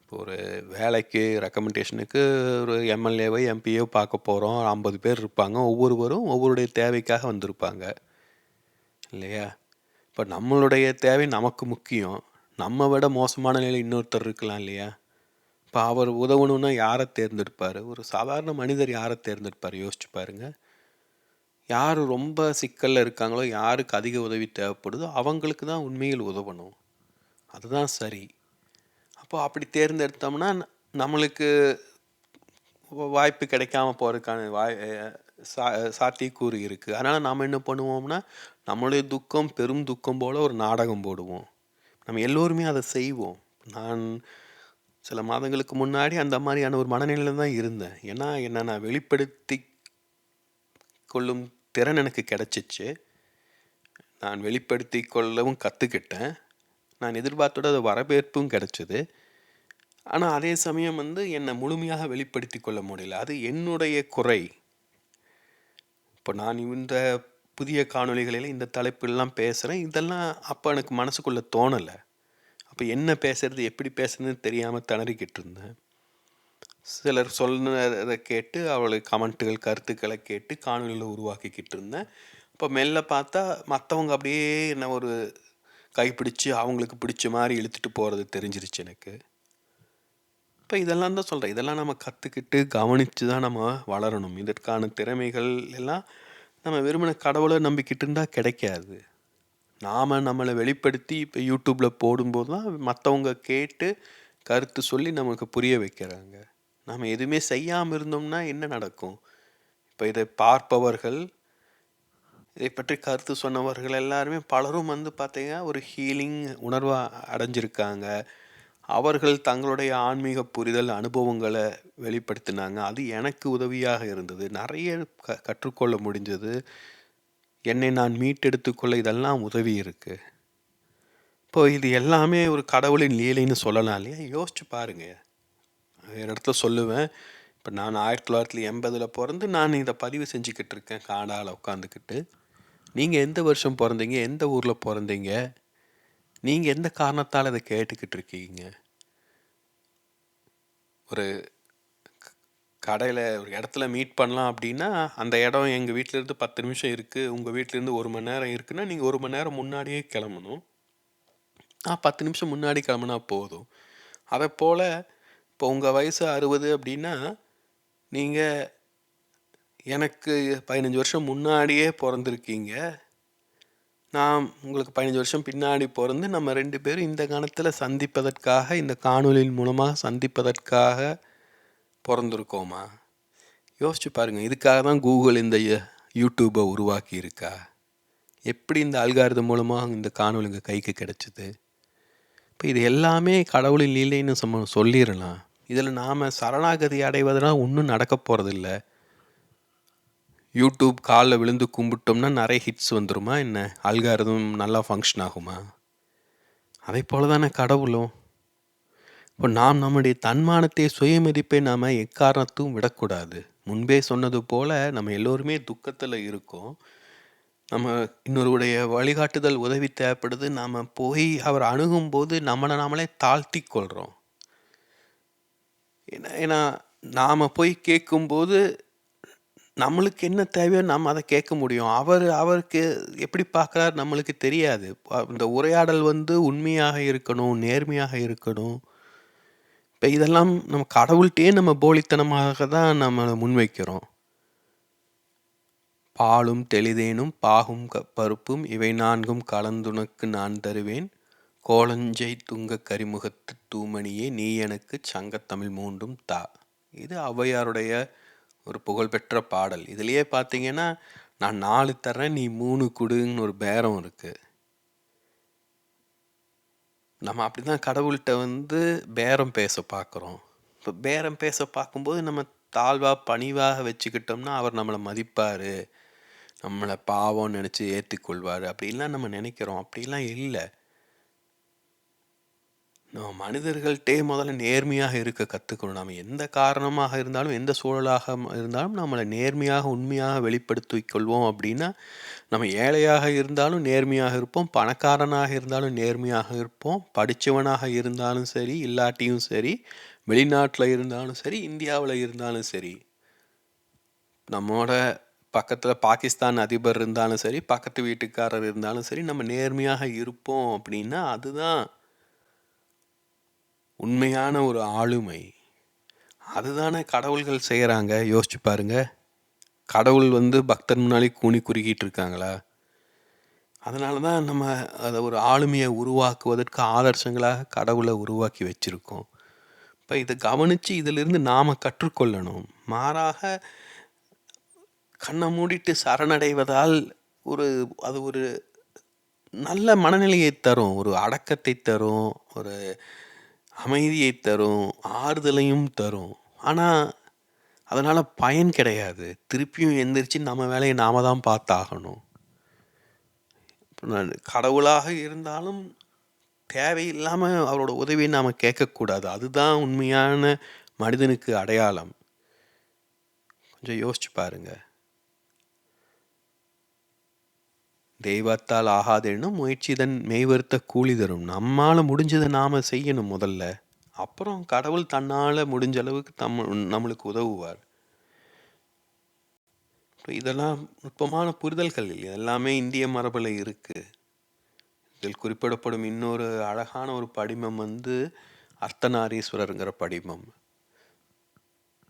இப்போ ஒரு வேலைக்கு ரெக்கமெண்டேஷனுக்கு ஒரு எம்எல்ஏவோ எம்பியோ பார்க்க போகிறோம். 50 பேர் இருப்பாங்க. ஒவ்வொருவரும் ஒவ்வொருடைய தேவைக்காக வந்திருப்பாங்க இல்லையா? இப்போ நம்மளுடைய தேவை நமக்கு முக்கியம். நம்ம விட மோசமான நிலையில் இன்னொருத்தர் இருக்கலாம் இல்லையா? இப்போ அவர் உதவணுன்னா யாரை தேர்ந்தெடுப்பார்? ஒரு சாதாரண மனிதர் யாரை தேர்ந்தெடுப்பார்? யோசிச்சு பாருங்க. யார் ரொம்ப சிக்கலில் இருக்காங்களோ, யாருக்கு அதிக உதவி தேவைப்படுதோ அவங்களுக்கு தான் உண்மையில் உதவணும். அதுதான் சரி. அப்போ அப்படி தேர்ந்தெடுத்தோம்னா நம்மளுக்கு வாய்ப்பு கிடைக்காம போகிறதுக்கான சாத்தியக்கூறு இருக்குது. அதனால் நாம் என்ன பண்ணுவோம்னா, நம்மளுடைய துக்கம் பெரும் துக்கம் போல் ஒரு நாடகம் போடுவோம். நம்ம எல்லோருமே அதை செய்வோம். நான் சில மாதங்களுக்கு முன்னாடி அந்த மாதிரியான ஒரு மனநிலையில் தான் இருந்தேன். ஏன்னா என்னை நான் வெளிப்படுத்தி கொள்ளும் திறன் எனக்கு கிடச்சிச்சு. நான் வெளிப்படுத்தி கொள்ளவும் கற்றுக்கிட்டேன். நான் எதிர்பார்த்தோட அது வரவேற்பும் கிடச்சிது. ஆனால் அதே சமயம் வந்து என்னை முழுமையாக வெளிப்படுத்தி கொள்ள முடியல. அது என்னுடைய குறை. இப்போ நான் இந்த புதிய காணொளிகளில் இந்த தலைப்புலாம் பேசுகிறேன். இதெல்லாம் அப்போ எனக்கு மனசுக்குள்ளே தோணலை. அப்போ என்ன பேசுறது, எப்படி பேசுறதுன்னு தெரியாமல் திணறிக்கிட்டு இருந்தேன். சிலர் சொன்னதை கேட்டு அவளுக்கு கமெண்ட்டுகள், கருத்துக்களை கேட்டு காணொலியில் உருவாக்கிக்கிட்டு இருந்தேன். இப்போ மெல்ல பார்த்தா மற்றவங்க அப்படியே என்ன ஒரு கைப்பிடிச்சு அவங்களுக்கு பிடிச்ச மாதிரி இழுத்துட்டு போகிறது தெரிஞ்சிருச்சு எனக்கு. இப்போ இதெல்லாம் தான் சொல்கிறேன். இதெல்லாம் நம்ம கற்றுக்கிட்டு கவனித்து தான் நம்ம வளரணும். இதற்கான திறமைகள் எல்லாம் நம்ம வெறுமனை கடவுளை நம்பிக்கிட்டு இருந்தால் கிடைக்காது. நாம் நம்மளை வெளிப்படுத்தி இப்போ யூடியூப்பில் போடும்போது தான் மற்றவங்க கேட்டு கருத்து சொல்லி நமக்கு புரிய வைக்கிறாங்க. நாம் எதுவுமே செய்யாமல் இருந்தோம்னா என்ன நடக்கும்? இப்போ இதை பார்ப்பவர்கள், இதை பற்றி கருத்து சொன்னவர்கள் எல்லாருமே பலரும் வந்து பார்த்தீங்கன்னா ஒரு ஹீலிங் உணர்வாக அடைஞ்சிருக்காங்க. அவர்கள் தங்களுடைய ஆன்மீக புரிதல் அனுபவங்களை வெளிப்படுத்தினாங்க. அது எனக்கு உதவியாக இருந்தது. நிறைய கற்றுக்கொள்ள முடிஞ்சது. என்னை நான் மீட்டெடுத்துக்கொள்ள இதெல்லாம் உதவி இருக்குது. இப்போ இது எல்லாமே ஒரு கடவுளின் லீலைன்னு சொல்லலாம் இல்லையா? யோசிச்சு பாருங்க. வேறு இடத்துல சொல்லுவேன். இப்போ நான் 1980 பிறந்து நான் இதை பதிவு செஞ்சுக்கிட்டு இருக்கேன் காடால் உட்காந்துக்கிட்டு. நீங்கள் எந்த வருஷம் பிறந்தீங்க? எந்த ஊரில் பிறந்தீங்க? நீங்கள் எந்த காரணத்தால் இதை கேட்டுக்கிட்டு இருக்கீங்க? ஒரு கடையில் ஒரு இடத்துல மீட் பண்ணலாம் அப்படின்னா அந்த இடம் எங்கள் வீட்டிலேருந்து 10 நிமிஷம் இருக்குது, உங்கள் வீட்டிலேருந்து 1 மணி நேரம் இருக்குன்னா நீங்கள் 1 மணி நேரம் முன்னாடியே கிளம்பணும். 10 நிமிஷம் முன்னாடி கிளம்புனா போதும். அதை போல் இப்போ உங்கள் வயசு 60 அப்படின்னா நீங்கள் எனக்கு 15 வருஷம் முன்னாடியே பிறந்திருக்கீங்க. நான் உங்களுக்கு 15 வருஷம் பின்னாடி பிறந்து நம்ம 2 பேரும் இந்த காலத்தில் சந்திப்பதற்காக, இந்த காணொலியின் மூலமாக சந்திப்பதற்காக பிறந்திருக்கோமா? யோசிச்சு பாருங்கள். இதுக்காக தான் கூகுள் இந்த யூடியூப்பை உருவாக்கி இருக்கா? எப்படி இந்த அல்காரிதம் மூலமாக இந்த காணொலிங்க கைக்கு கிடச்சிது? இப்போ இது எல்லாமே கடவுளின் லீலைன்னு சொல்லிடலாம். இதில் நாம் சரணாகதி அடைவதெல்லாம் ஒன்றும் நடக்க போகிறதில்ல. யூடியூப் காலில் விழுந்து கும்பிட்டோம்னா நிறைய ஹிட்ஸ் வந்துடுமா என்ன? அல்காரிதம் நல்லா ஃபங்க்ஷன் ஆகுமா? அதை போல தானே கடவுளும். இப்போ நாம் நம்முடைய தன்மானத்தை, சுயமதிப்பை நாம் எக்காரணத்தும் விடக்கூடாது. முன்பே சொன்னது போல் நம்ம எல்லோருமே துக்கத்தில் இருக்கோம். நம்ம இன்னொருடைய வழிகாட்டுதல் உதவி தேவைப்படுது. நாம் போய் அவர் அணுகும்போது நம்மளை நாமளே தாழ்த்தி கொள்கிறோம். ஏன்னா நாம போய் கேட்கும்போது நம்மளுக்கு என்ன தேவையோ நம்ம அதை கேட்க முடியும். அவருக்கு எப்படி பார்க்குறாரு நம்மளுக்கு தெரியாது. இந்த உரையாடல் வந்து உண்மையாக இருக்கணும், நேர்மையாக இருக்கணும். இப்ப இதெல்லாம் நம்ம கடவுள்ட்டயே நம்ம போலித்தனமாக தான் நம்ம முன்வைக்கிறோம். பாலும் தெளிதேனும் பாகும் பருப்பும் இவை நான்கும் கலந்துனக்கு நான் தருவேன். கோலஞ்செய் துங்கக் கரிமுகத்துத் தூமணியே நீ எனக்குச் சங்கத்தமிழ் மூன்றும் தா. இது ஔவையாருடைய ஒரு புகழ்பெற்ற பாடல். இதுலயே பார்த்தீங்கன்னா, நான் 4 தர்றேன் நீ 3 குடுன்னு ஒரு பேரம் இருக்கு. நம்ம அப்படிதான் கடவுள்ட்ட வந்து பேரம் பேச பார்க்குறோம். இப்ப பேரம் பேச பார்க்கும்போது நம்ம தாழ்வா, பணிவாக வச்சுக்கிட்டோம்னா, அவர் நம்மள மதிப்பாரு. நம்மள பாவம்னு நெனச்சு ஏத்துக்கொள்வாரு. அப்படின்லாம் நம்ம நெனைக்கிறோம். அப்படிலாம் இல்ல. நம்ம மனிதர்கள்ட்டே முதல்ல நேர்மையாக இருக்க கத்துக்கணும். நாம எந்த காரணமாக இருந்தாலும், எந்த சூழலாக இருந்தாலும் நம்மள நேர்மையாக, உண்மையாக வெளிப்படுத்திக் கொள்வோம் அப்படின்னா, நம்ம ஏழையாக இருந்தாலும் நேர்மையாக இருப்போம், பணக்காரனாக இருந்தாலும் நேர்மையாக இருப்போம், படிச்சவனாக இருந்தாலும் சரி, இல்லாட்டியும் சரி, வெளிநாட்டுல இருந்தாலும் சரி, இந்தியாவுல இருந்தாலும் சரி. நம்மோட பக்கத்துல பாகிஸ்தான் அதிபர் இருந்தாலும் சரி, பக்கத்து வீட்டுக்காரர் இருந்தாலும் சரி, நம்ம நேர்மையாக இருப்போம் அப்படின்னா, அதுதான் உண்மையான ஒரு ஆளுமை. அதுதானே கடவுள்கள் செய்யறாங்க. யோசிச்சு பாருங்க. கடவுள் வந்து பக்தர் முன்னாடி கூனி குறுகிட்டு இருக்காங்களா? அதனால தான் நம்ம அதை ஒரு ஆளுமையை உருவாக்குவதற்கு ஆதர்சங்களாக கடவுளை உருவாக்கி வச்சிருக்கோம். இப்போ இதை கவனித்து இதிலிருந்து நாம் கற்றுக்கொள்ளணும். மாறாக கண்ணை மூடிட்டு சரணடைவதால் ஒரு அது ஒரு நல்ல மனநிலையை தரும், ஒரு அடக்கத்தை தரும், ஒரு அமைதியை தரும், ஆறுதலையும் தரும். ஆனால் அதனால் பயன் கிடையாது. திருப்பியும் எந்திரிச்சு நம்ம வேலையை நாம தான் பார்த்தாகணும். கடவுளாக இருந்தாலும் தேவையில்லாமல் அவரோட உதவியை நாம் கேட்கக்கூடாது. அதுதான் உண்மையான மனிதனுக்கு அடையாளம். கொஞ்சம் யோசிச்சு பாருங்க. தெய்வத்தால் ஆகாதேனும் முயற்சிதன் மெய்வருத்த கூலி தரும். நம்மால் முடிஞ்சதை நாம் செய்யணும் முதல்ல. அப்புறம் கடவுள் தன்னால் முடிஞ்ச அளவுக்கு நம்மளுக்கு உதவுவார். இதெல்லாம் நுட்பமான புரிதல்கள் எல்லாமே இந்திய மரபில் இருக்குது. இதில் குறிப்பிடப்படும் இன்னொரு அழகான ஒரு படிமம் வந்து அர்த்தநாரீஸ்வரருங்கிற படிமம்.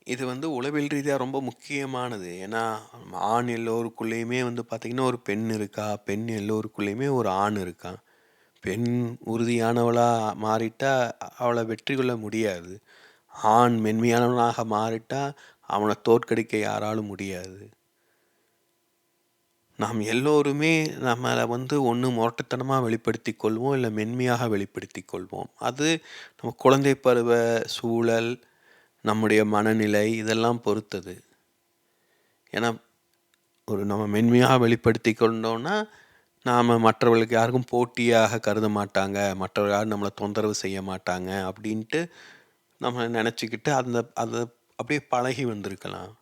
இது வந்து உளவியல் ரீதியாக ரொம்ப முக்கியமானது. ஏன்னா ஆண் எல்லோருக்குள்ளேயுமே வந்து பார்த்திங்கன்னா ஒரு பெண் இருக்கா, பெண் எல்லோருக்குள்ளேயுமே ஒரு ஆண் இருக்கான். பெண் உறுதியானவளாக மாறிட்டா அவளை வெற்றி கொள்ள முடியாது. ஆண் மென்மையானவனாக மாறிட்டா அவனை தோற்கடிக்க யாராலும் முடியாது. நாம் எல்லோருமே நம்மளை வந்து ஒன்று முரட்டுத்தனமாக வெளிப்படுத்தி கொள்வோம், இல்லை மென்மையாக வெளிப்படுத்தி கொள்வோம். அது நம்ம குழந்தை பருவ சூழல், நம்முடைய மனநிலை இதெல்லாம் பொறுத்தது. ஏன்னா நம்ம மென்மையாக வெளிப்படுத்தி கொண்டோன்னா நாம் மற்றவர்களுக்கு யாருக்கும் போட்டியாக கருத மாட்டாங்க, மற்றவர்கள் யாரும் நம்மளை தொந்தரவு செய்ய மாட்டாங்க அப்படின்ட்டு நம்ம நினச்சிக்கிட்டு அதை அப்படியே பழகி வந்திருக்கலாம்.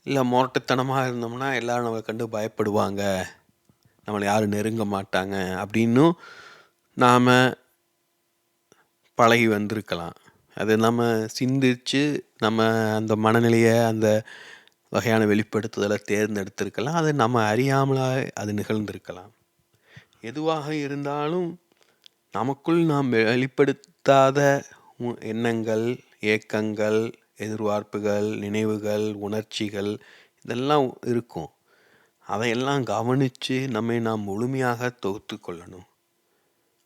இல்லை முரட்டுத்தனமாக இருந்தோம்னா எல்லோரும் நம்மளை கண்டு பயப்படுவாங்க, நம்மளை யாரும் நெருங்க மாட்டாங்க அப்படின்னும் நாம் பழகி வந்திருக்கலாம். அது நம்ம சிந்திச்சு நம்ம அந்த மனநிலையை அந்த வகையான வெளிப்படுத்துதலை தேர்ந்தெடுத்திருக்கலாம். அது நம்ம அறியாமலாக அது நிகழ்ந்திருக்கலாம். எதுவாக இருந்தாலும் நமக்குள் நாம் வெளிப்படுத்தாத எண்ணங்கள், ஏக்கங்கள், எதிர்பார்ப்புகள், நினைவுகள், உணர்ச்சிகள் இதெல்லாம் இருக்கும். அதையெல்லாம் கவனித்து நம்மை நாம் முழுமையாக தொகுத்து கொள்ளணும்.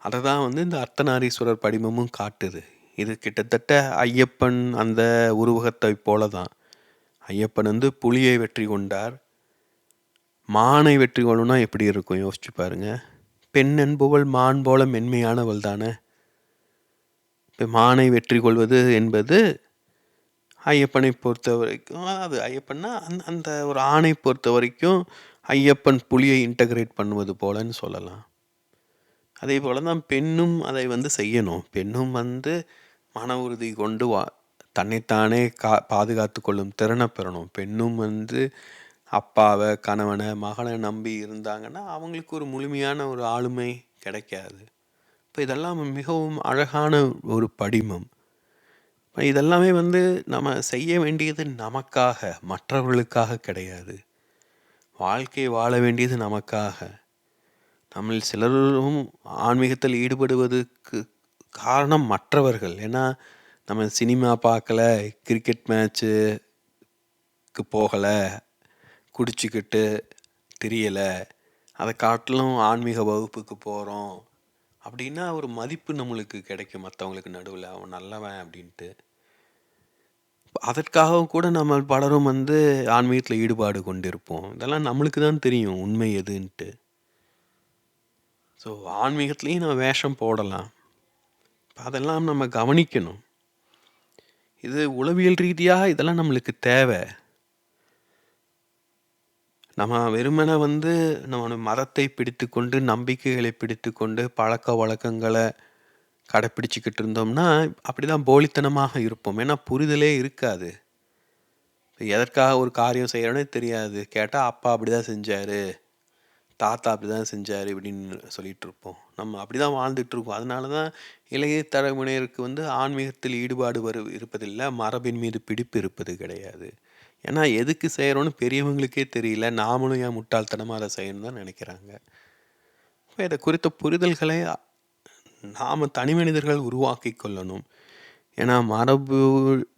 அதை தான் வந்து இந்த அர்த்தநாரீஸ்வரர் படிமமும் காட்டுது. இது கிட்டத்தட்ட ஐயப்பன் அந்த உருவகத்தை போல தான். ஐயப்பன் வந்து புலியை வெற்றி கொண்டார். மானை வெற்றி கொள்ளணும்னா எப்படி இருக்கும் யோசிச்சு பாருங்க. பெண் என்பவள் மான் போல மென்மையானவள் தானே. இப்போ மானை வெற்றி கொள்வது என்பது ஐயப்பனை பொறுத்த வரைக்கும், அது ஐயப்பன்னா அந்த ஒரு ஆணை பொறுத்த வரைக்கும் ஐயப்பன் புலியை இன்டகிரேட் பண்ணுவது போலன்னு சொல்லலாம். அதே போல தான் பெண்ணும் அதை வந்து செய்யணும். பெண்ணும் வந்து மன உறுதி கொண்டு தன்னைத்தானே பாதுகாத்து கொள்ளும் திறனை பெறணும். பெண்ணும் வந்து அப்பாவை, கணவனை, மகனை நம்பி இருந்தாங்கன்னா அவங்களுக்கு ஒரு முழுமையான ஒரு ஆளுமை கிடைக்காது. இப்போ இதெல்லாம் மிகவும் அழகான ஒரு படிமம். இதெல்லாமே வந்து நம்ம செய்ய வேண்டியது நமக்காக, மற்றவர்களுக்காக கிடையாது. வாழ்க்கை வாழ வேண்டியது நமக்காக. நம்மில் சிலரும் ஆன்மீகத்தில் ஈடுபடுவதற்கு காரணம் மற்றவர்கள். ஏன்னா, நம்ம சினிமா பார்க்கல, கிரிக்கெட் மேட்ச்சுக்கு போகல, குடிச்சுக்கிட்டு திரியல, அதை காட்டிலும் ஆன்மீக வகுப்புக்கு போகிறோம் அப்படின்னா ஒரு மதிப்பு நம்மளுக்கு கிடைக்கும் மற்றவங்களுக்கு நடுவில், அவன் நல்லவன் அப்படின்ட்டு. அதற்காகவும் கூட நம்ம பலரும் வந்து ஆன்மீகத்தில் ஈடுபாடு கொண்டிருப்போம். இதெல்லாம் நம்மளுக்கு தான் தெரியும் உண்மை எதுன்ட்டு. ஸோ ஆன்மீகத்துலேயும் நம்ம வேஷம் போடலாம். அதெல்லாம் நம்ம கவனிக்கணும். இது உளவியல் ரீதியாக இதெல்லாம் நம்மளுக்கு தேவை. நம்ம வெறுமனே வந்து நம்ம மதத்தை பிடித்துக்கொண்டு, நம்பிக்கைகளை பிடித்துக்கொண்டு, பழக்க வழக்கங்களை கடைப்பிடிச்சிக்கிட்டு இருந்தோம்னா, அப்படிதான் போலித்தனமாக இருப்போம். ஏன்னா புரிதலே இருக்காது. எதற்காக ஒரு காரியம் செய்கிறோன்னே தெரியாது. கேட்டால் அப்பா அப்படி தான் செஞ்சார், தாத்தா அப்படி தான் செஞ்சார் இப்படின்னு சொல்லிகிட்டு இருப்போம். நம்ம அப்படி தான் வாழ்ந்துட்டுருக்கோம். அதனால தான் இளைய தலைமுறையினருக்கு வந்து ஆன்மீகத்தில் ஈடுபாடு இருப்பதில்லை, மரபின் மீது பிடிப்பு இருப்பது கிடையாது. ஏன்னா எதுக்கு செய்கிறோன்னு பெரியவங்களுக்கே தெரியல, நாமளும் ஏன் முட்டாள்தனமாக அதை செய்யணும்னு தான் நினைக்கிறாங்க. இப்போ இதை குறித்த புரிதல்களை நாம் தனி மனிதர்கள் உருவாக்கி கொள்ளணும். ஏன்னா மரபு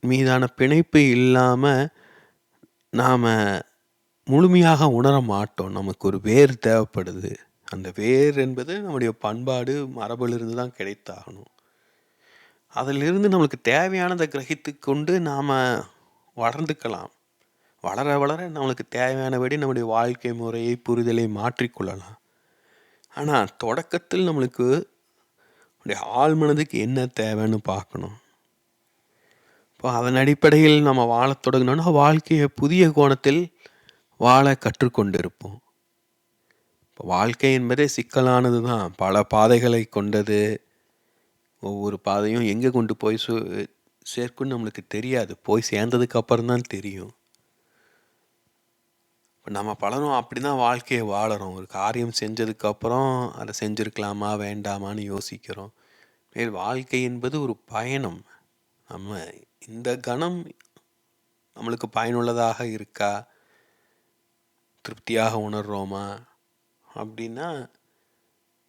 மீதான பிணைப்பு இல்லாமல் நாம் முழுமையாக உணர மாட்டோம். நமக்கு ஒரு வேர் தேவைப்படுது. அந்த வேர் என்பது நம்முடைய பண்பாடு, மரபிலிருந்து தான் கிடைத்தாகணும். அதிலிருந்து நம்மளுக்கு தேவையானதை கிரகித்து கொண்டு நாம் வளர்ந்துக்கலாம். வளர வளர நம்மளுக்கு தேவையானபடி நம்முடைய வாழ்க்கை முறையை, புரிதலை மாற்றிக்கொள்ளலாம். ஆனால் தொடக்கத்தில் நம்மளுக்கு ஆழ் மனதுக்கு என்ன தேவைன்னு பார்க்கணும். இப்போ அதன் அடிப்படையில் நம்ம வாழத் தொடங்கினோன்னா வாழ்க்கையை புதிய கோணத்தில் வாழ கற்றுக்கொண்டிருப்போம். இப்போ வாழ்க்கை என்பதே சிக்கலானது தான். பல பாதைகளை கொண்டது. ஒவ்வொரு பாதையும் எங்கே கொண்டு போய் சேர்க்குன்னு நம்மளுக்கு தெரியாது. போய் சேர்ந்ததுக்கு அப்புறம் தான் தெரியும். இப்போ நம்ம பலரும் அப்படி தான் வாழ்க்கையை வாழறோம். ஒரு காரியம் செஞ்சதுக்கப்புறம் அதை செஞ்சுருக்கலாமா வேண்டாமான்னு யோசிக்கிறோம். மேல் வாழ்க்கை என்பது ஒரு பயணம். நம்ம இந்த கணம் நம்மளுக்கு பயனுள்ளதாக இருக்கா, திருப்தியாக உணர்கிறோமா அப்படின்னா,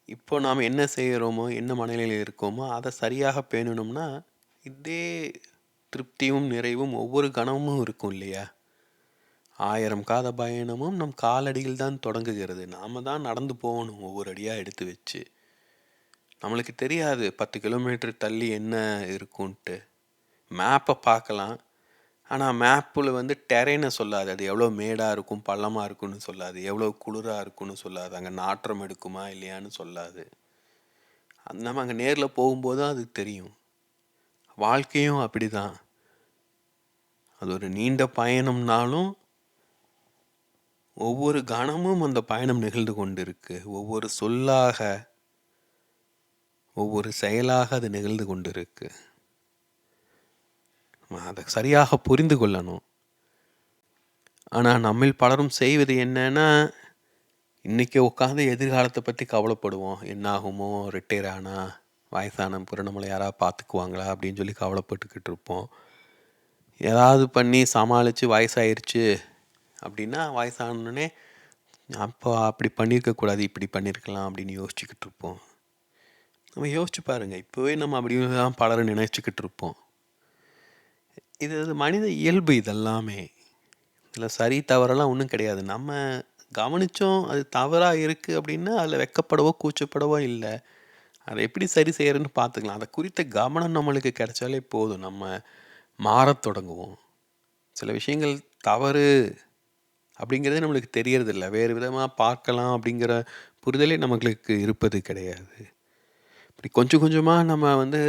இப்போ நாம் என்ன செய்கிறோமோ, என்ன மனநிலையில் இருக்கோமோ அதை சரியாக பேணணும்னா இதே திருப்தியும் நிறைவும் ஒவ்வொரு கணமும் இருக்கும் இல்லையா? 1000 காத பயணமும் நம் காலடியில் தான் தொடங்குகிறது. நாம் தான் நடந்து போகணும் ஒவ்வொரு அடியாக எடுத்து வச்சு. நம்மளுக்கு தெரியாது 10 கிலோமீட்டர் தள்ளி என்ன இருக்குன்ட்டு. மேப்பை பார்க்கலாம், ஆனால் மேப்பில் வந்து டெரெயினை சொல்லாது. அது எவ்வளோ மேடாக இருக்கும், பள்ளமாக இருக்குன்னு சொல்லாது. எவ்வளோ குளிராக இருக்குன்னு சொல்லாது. அங்கே நாற்றம் எடுக்குமா இல்லையான்னு சொல்லாது. அது நம்ம அங்கே நேரில் போகும்போது தான் அது தெரியும். வாழ்க்கையும் அப்படி தான். அது ஒரு நீண்ட பயணம்னாலும் ஒவ்வொரு கணமும் அந்த பயணம் நிகழ்ந்து கொண்டிருக்கு. ஒவ்வொரு சொல்லாக, ஒவ்வொரு செயலாக அது நிகழ்ந்து கொண்டிருக்கு. அதை சரியாக புரிந்து கொள்ளணும். ஆனால் நம்மில் பலரும் செய்வது என்னன்னா, இன்றைக்கி உட்காந்து எதிர்காலத்தை பற்றி கவலைப்படுவோம். என்னாகுமோ, ரிட்டையர் ஆனால் வயசான பிறகு நம்மளை யாராவது பார்த்துக்குவாங்களா அப்படின்னு சொல்லி கவலைப்பட்டுக்கிட்டு இருப்போம். ஏதாவது பண்ணி சமாளித்து வயசாயிருச்சு அப்படின்னா, வயசானோடனே அப்போ அப்படி பண்ணியிருக்கக்கூடாது, இப்படி பண்ணியிருக்கலாம் அப்படின்னு யோசிச்சுக்கிட்டு இருப்போம். நம்ம யோசிச்சு பாருங்கள், இப்போவே நம்ம அப்படி தான் பலரை நினைச்சிக்கிட்டு இருப்போம். இது மனித இயல்பு. இதெல்லாமே இதில் சரி தவறெல்லாம் ஒன்றும் கிடையாது. நம்ம கவனித்தோம் அது தவறாக இருக்குது அப்படின்னா அதில் வெக்கப்படவோ கூச்சப்படவோ இல்லை. அதை எப்படி சரி செய்கிறதுன்னு பார்த்துக்கலாம். அதை குறித்த கவனம் நம்மளுக்கு கிடைச்சாலே போதும். நம்ம மாறத் தொடங்குவோம். சில விஷயங்கள் தவறு அப்படிங்கிறதே நம்மளுக்கு தெரியறதில்ல. வேறு விதமாக பார்க்கலாம் அப்படிங்கிற புரிதலே நம்மளுக்கு இருப்பது கிடையாது. இப்படி கொஞ்சம் கொஞ்சமாக நம்ம வந்து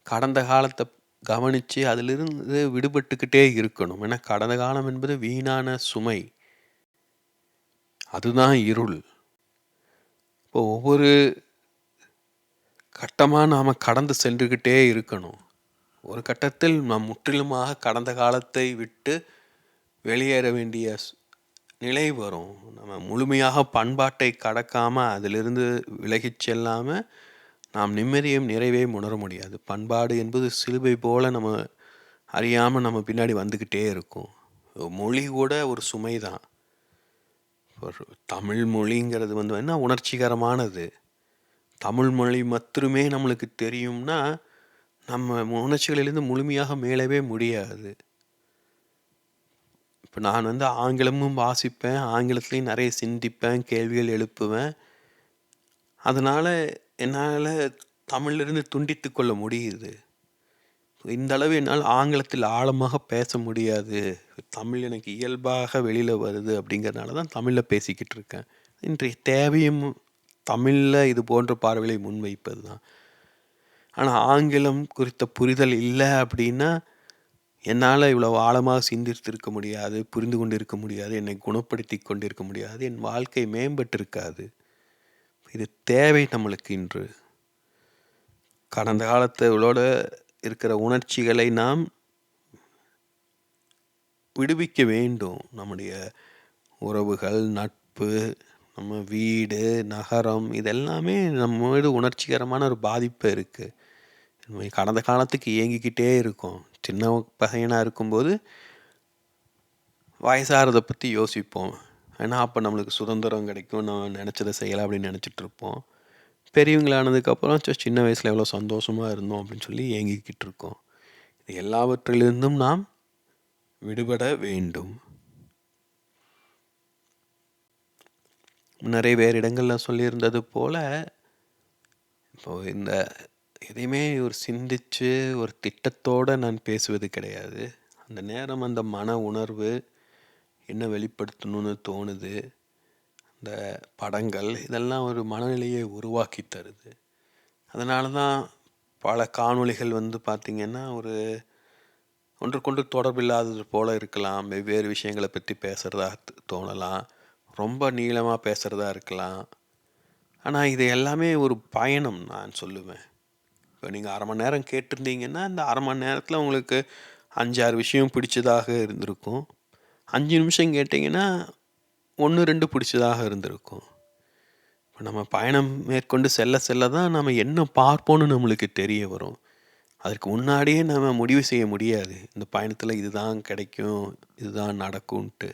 கடந்த காலத்தை கவனித்து அதிலிருந்து விடுபட்டுக்கிட்டே இருக்கணும். ஏன்னா கடந்த காலம் என்பது வீணான சுமை, அதுதான் இருள். இப்போ ஒவ்வொரு கட்டமாக நாம் கடந்து சென்றுக்கிட்டே இருக்கணும். ஒரு கட்டத்தில் நாம் முற்றிலுமாக கடந்த காலத்தை விட்டு வெளியேற வேண்டிய நிலை வரும். நம்ம முழுமையாக பண்பாட்டை கடக்காமல் அதிலிருந்து விலகிச் செல்லாமல் நாம் நிம்மதியும் நிறைவையும் உணர முடியாது. பண்பாடு என்பது சிலுவை போல் நம்ம அறியாமல் நம்ம பின்னாடி வந்துக்கிட்டே இருக்கும். மொழி கூட ஒரு சுமை தான். ஒரு தமிழ் மொழிங்கிறது என்ன உணர்ச்சிகரமானது. தமிழ் மொழி மட்டுமே நம்மளுக்கு தெரியும்னா நம்ம உணர்ச்சிகளிலிருந்து முழுமையாக மீளவே முடியாது. இப்போ நான் ஆங்கிலமும் வாசிப்பேன், ஆங்கிலத்துலேயும் நிறைய சிந்திப்பேன், கேள்விகள் எழுப்புவேன். அதனால் என்னால் தமிழிலிருந்து துண்டித்து கொள்ள முடியுது. இந்த அளவு என்னால் ஆங்கிலத்தில் ஆழமாக பேச முடியாது. தமிழ் எனக்கு இயல்பாக வெளியில் வருது அப்படிங்கிறதுனால தான் தமிழில் பேசிக்கிட்டு இருக்கேன். இன்றைய தேவையும் தமிழில் இது போன்ற பார்வைகளை முன்வைப்பது தான். ஆனால் ஆங்கிலம் குறித்த புரிதல் இல்லை அப்படின்னா என்னால் இவ்வளோ ஆழமாக சிந்தித்திருக்க முடியாது, புரிந்து கொண்டு இருக்க முடியாது, என்னை குணப்படுத்தி கொண்டிருக்க முடியாது, என் வாழ்க்கை மேம்பட்டிருக்காது. இது தேவை நம்மளுக்கு இன்று. கடந்த காலத்தோட இருக்கிற உணர்ச்சிகளை நாம் விடுவிக்க வேண்டும். நம்முடைய உறவுகள், நட்பு, நம்ம வீடு, நகரம் இதெல்லாமே நம்மோடு உணர்ச்சிகரமான ஒரு பாதிப்பு இருக்குது. கடந்த காலத்துக்கு இயங்கிக்கிட்டே இருக்கோம். சின்ன பையனாக இருக்கும்போது வயசாகிறத பற்றி யோசிப்போம். ஏன்னா அப்போ நம்மளுக்கு சுதந்திரம் கிடைக்கும், நம்ம நினச்சதை செய்யலாம் அப்படின்னு நினச்சிட்டு இருப்போம். பெரியவங்களானதுக்கப்புறம் சின்ன வயசில் எவ்வளோ சந்தோஷமாக இருந்தோம் அப்படின்னு சொல்லி ஏங்கிக்கிட்டு இருக்கோம். இது எல்லாவற்றிலிருந்தும் நாம் விடுபட வேண்டும். நிறைய வேறு இடங்களில் சொல்லியிருந்தது போல் இப்போது இந்த எதையுமே ஒரு சிந்தித்து ஒரு திட்டத்தோடு நான் பேசுவது கிடையாது. அந்த நேரம் அந்த மன உணர்வு என்ன வெளிப்படுத்தணும்னு தோணுது, இந்த படங்கள் இதெல்லாம் ஒரு மனநிலையை உருவாக்கி தருது. அதனால தான் பல காணொளிகள் பார்த்திங்கன்னா ஒரு ஒன்றுக்கொன்று தொடர்பில்லாதது போல் இருக்கலாம். வெவ்வேறு விஷயங்களை பற்றி பேசுகிறதா தோணலாம், ரொம்ப நீளமாக பேசுகிறதா இருக்கலாம். ஆனால் இது எல்லாமே ஒரு பயணம் நான் சொல்லுவேன். இப்போ நீங்கள் அரை மணி நேரம் கேட்டிருந்தீங்கன்னா அந்த அரை மணி நேரத்தில் உங்களுக்கு 5-6 விஷயம் பிடிச்சதாக இருந்திருக்கும். 5 நிமிஷம் கேட்டிங்கன்னா 1-2 பிடிச்சதாக இருந்திருக்கும். இப்போ நம்ம பயணம் மேற்கொண்டு செல்ல தான் நம்ம என்ன பார்ப்போன்னு நம்மளுக்கு தெரிய வரும். அதற்கு முன்னாடியே நம்ம முடிவு செய்ய முடியாது, இந்த பயணத்தில் இதுதான் கிடைக்கும், இதுதான் நடக்கும்ன்ட்டு.